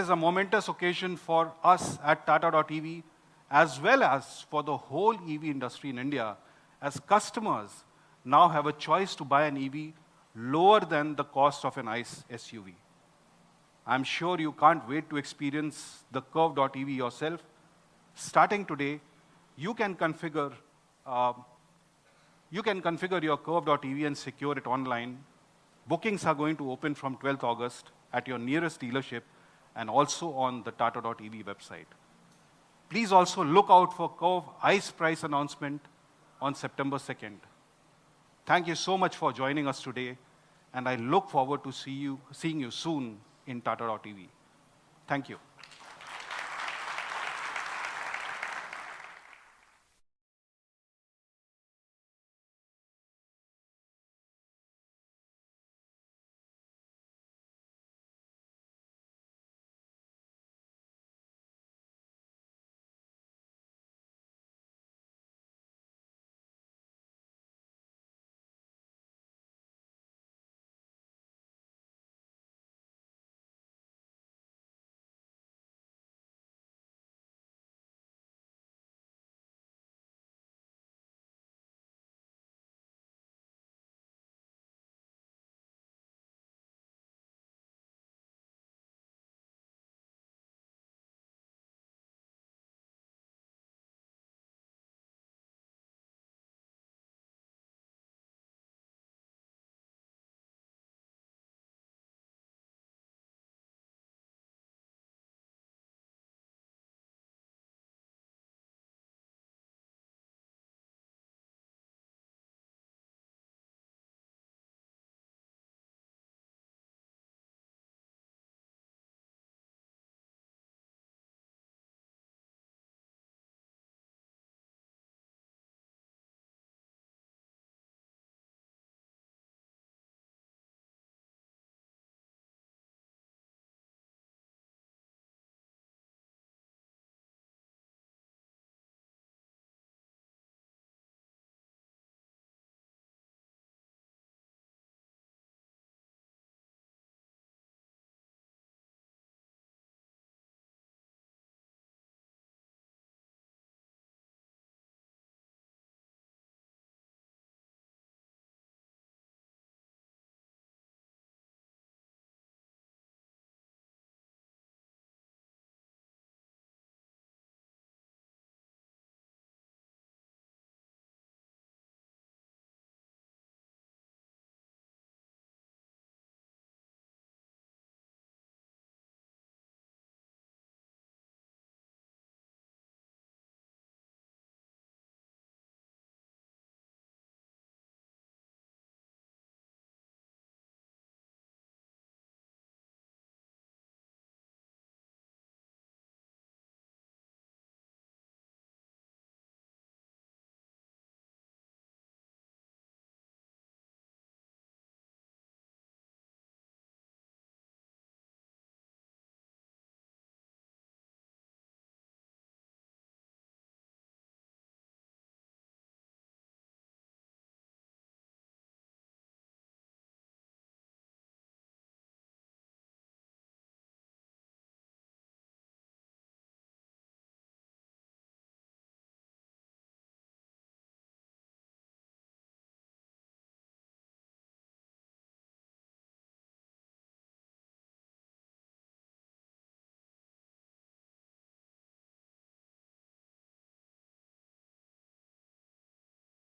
a momentous occasion for us at Tata.ev, as well as for the whole EV industry in India, as customers now have a choice to buy an EV lower than the cost of an ICE SUV. I'm sure you can't wait to experience the Curvv.ev yourself. Starting today, you can configure your Curvv.ev and secure it online. Bookings are going to open from 12th August at your nearest dealership and also on the Tata.ev website. Please also look out for Curvv ICE price announcement on September 2nd. Thank you so much for joining us today, and I look forward to seeing you soon in Tata.ev. Thank you.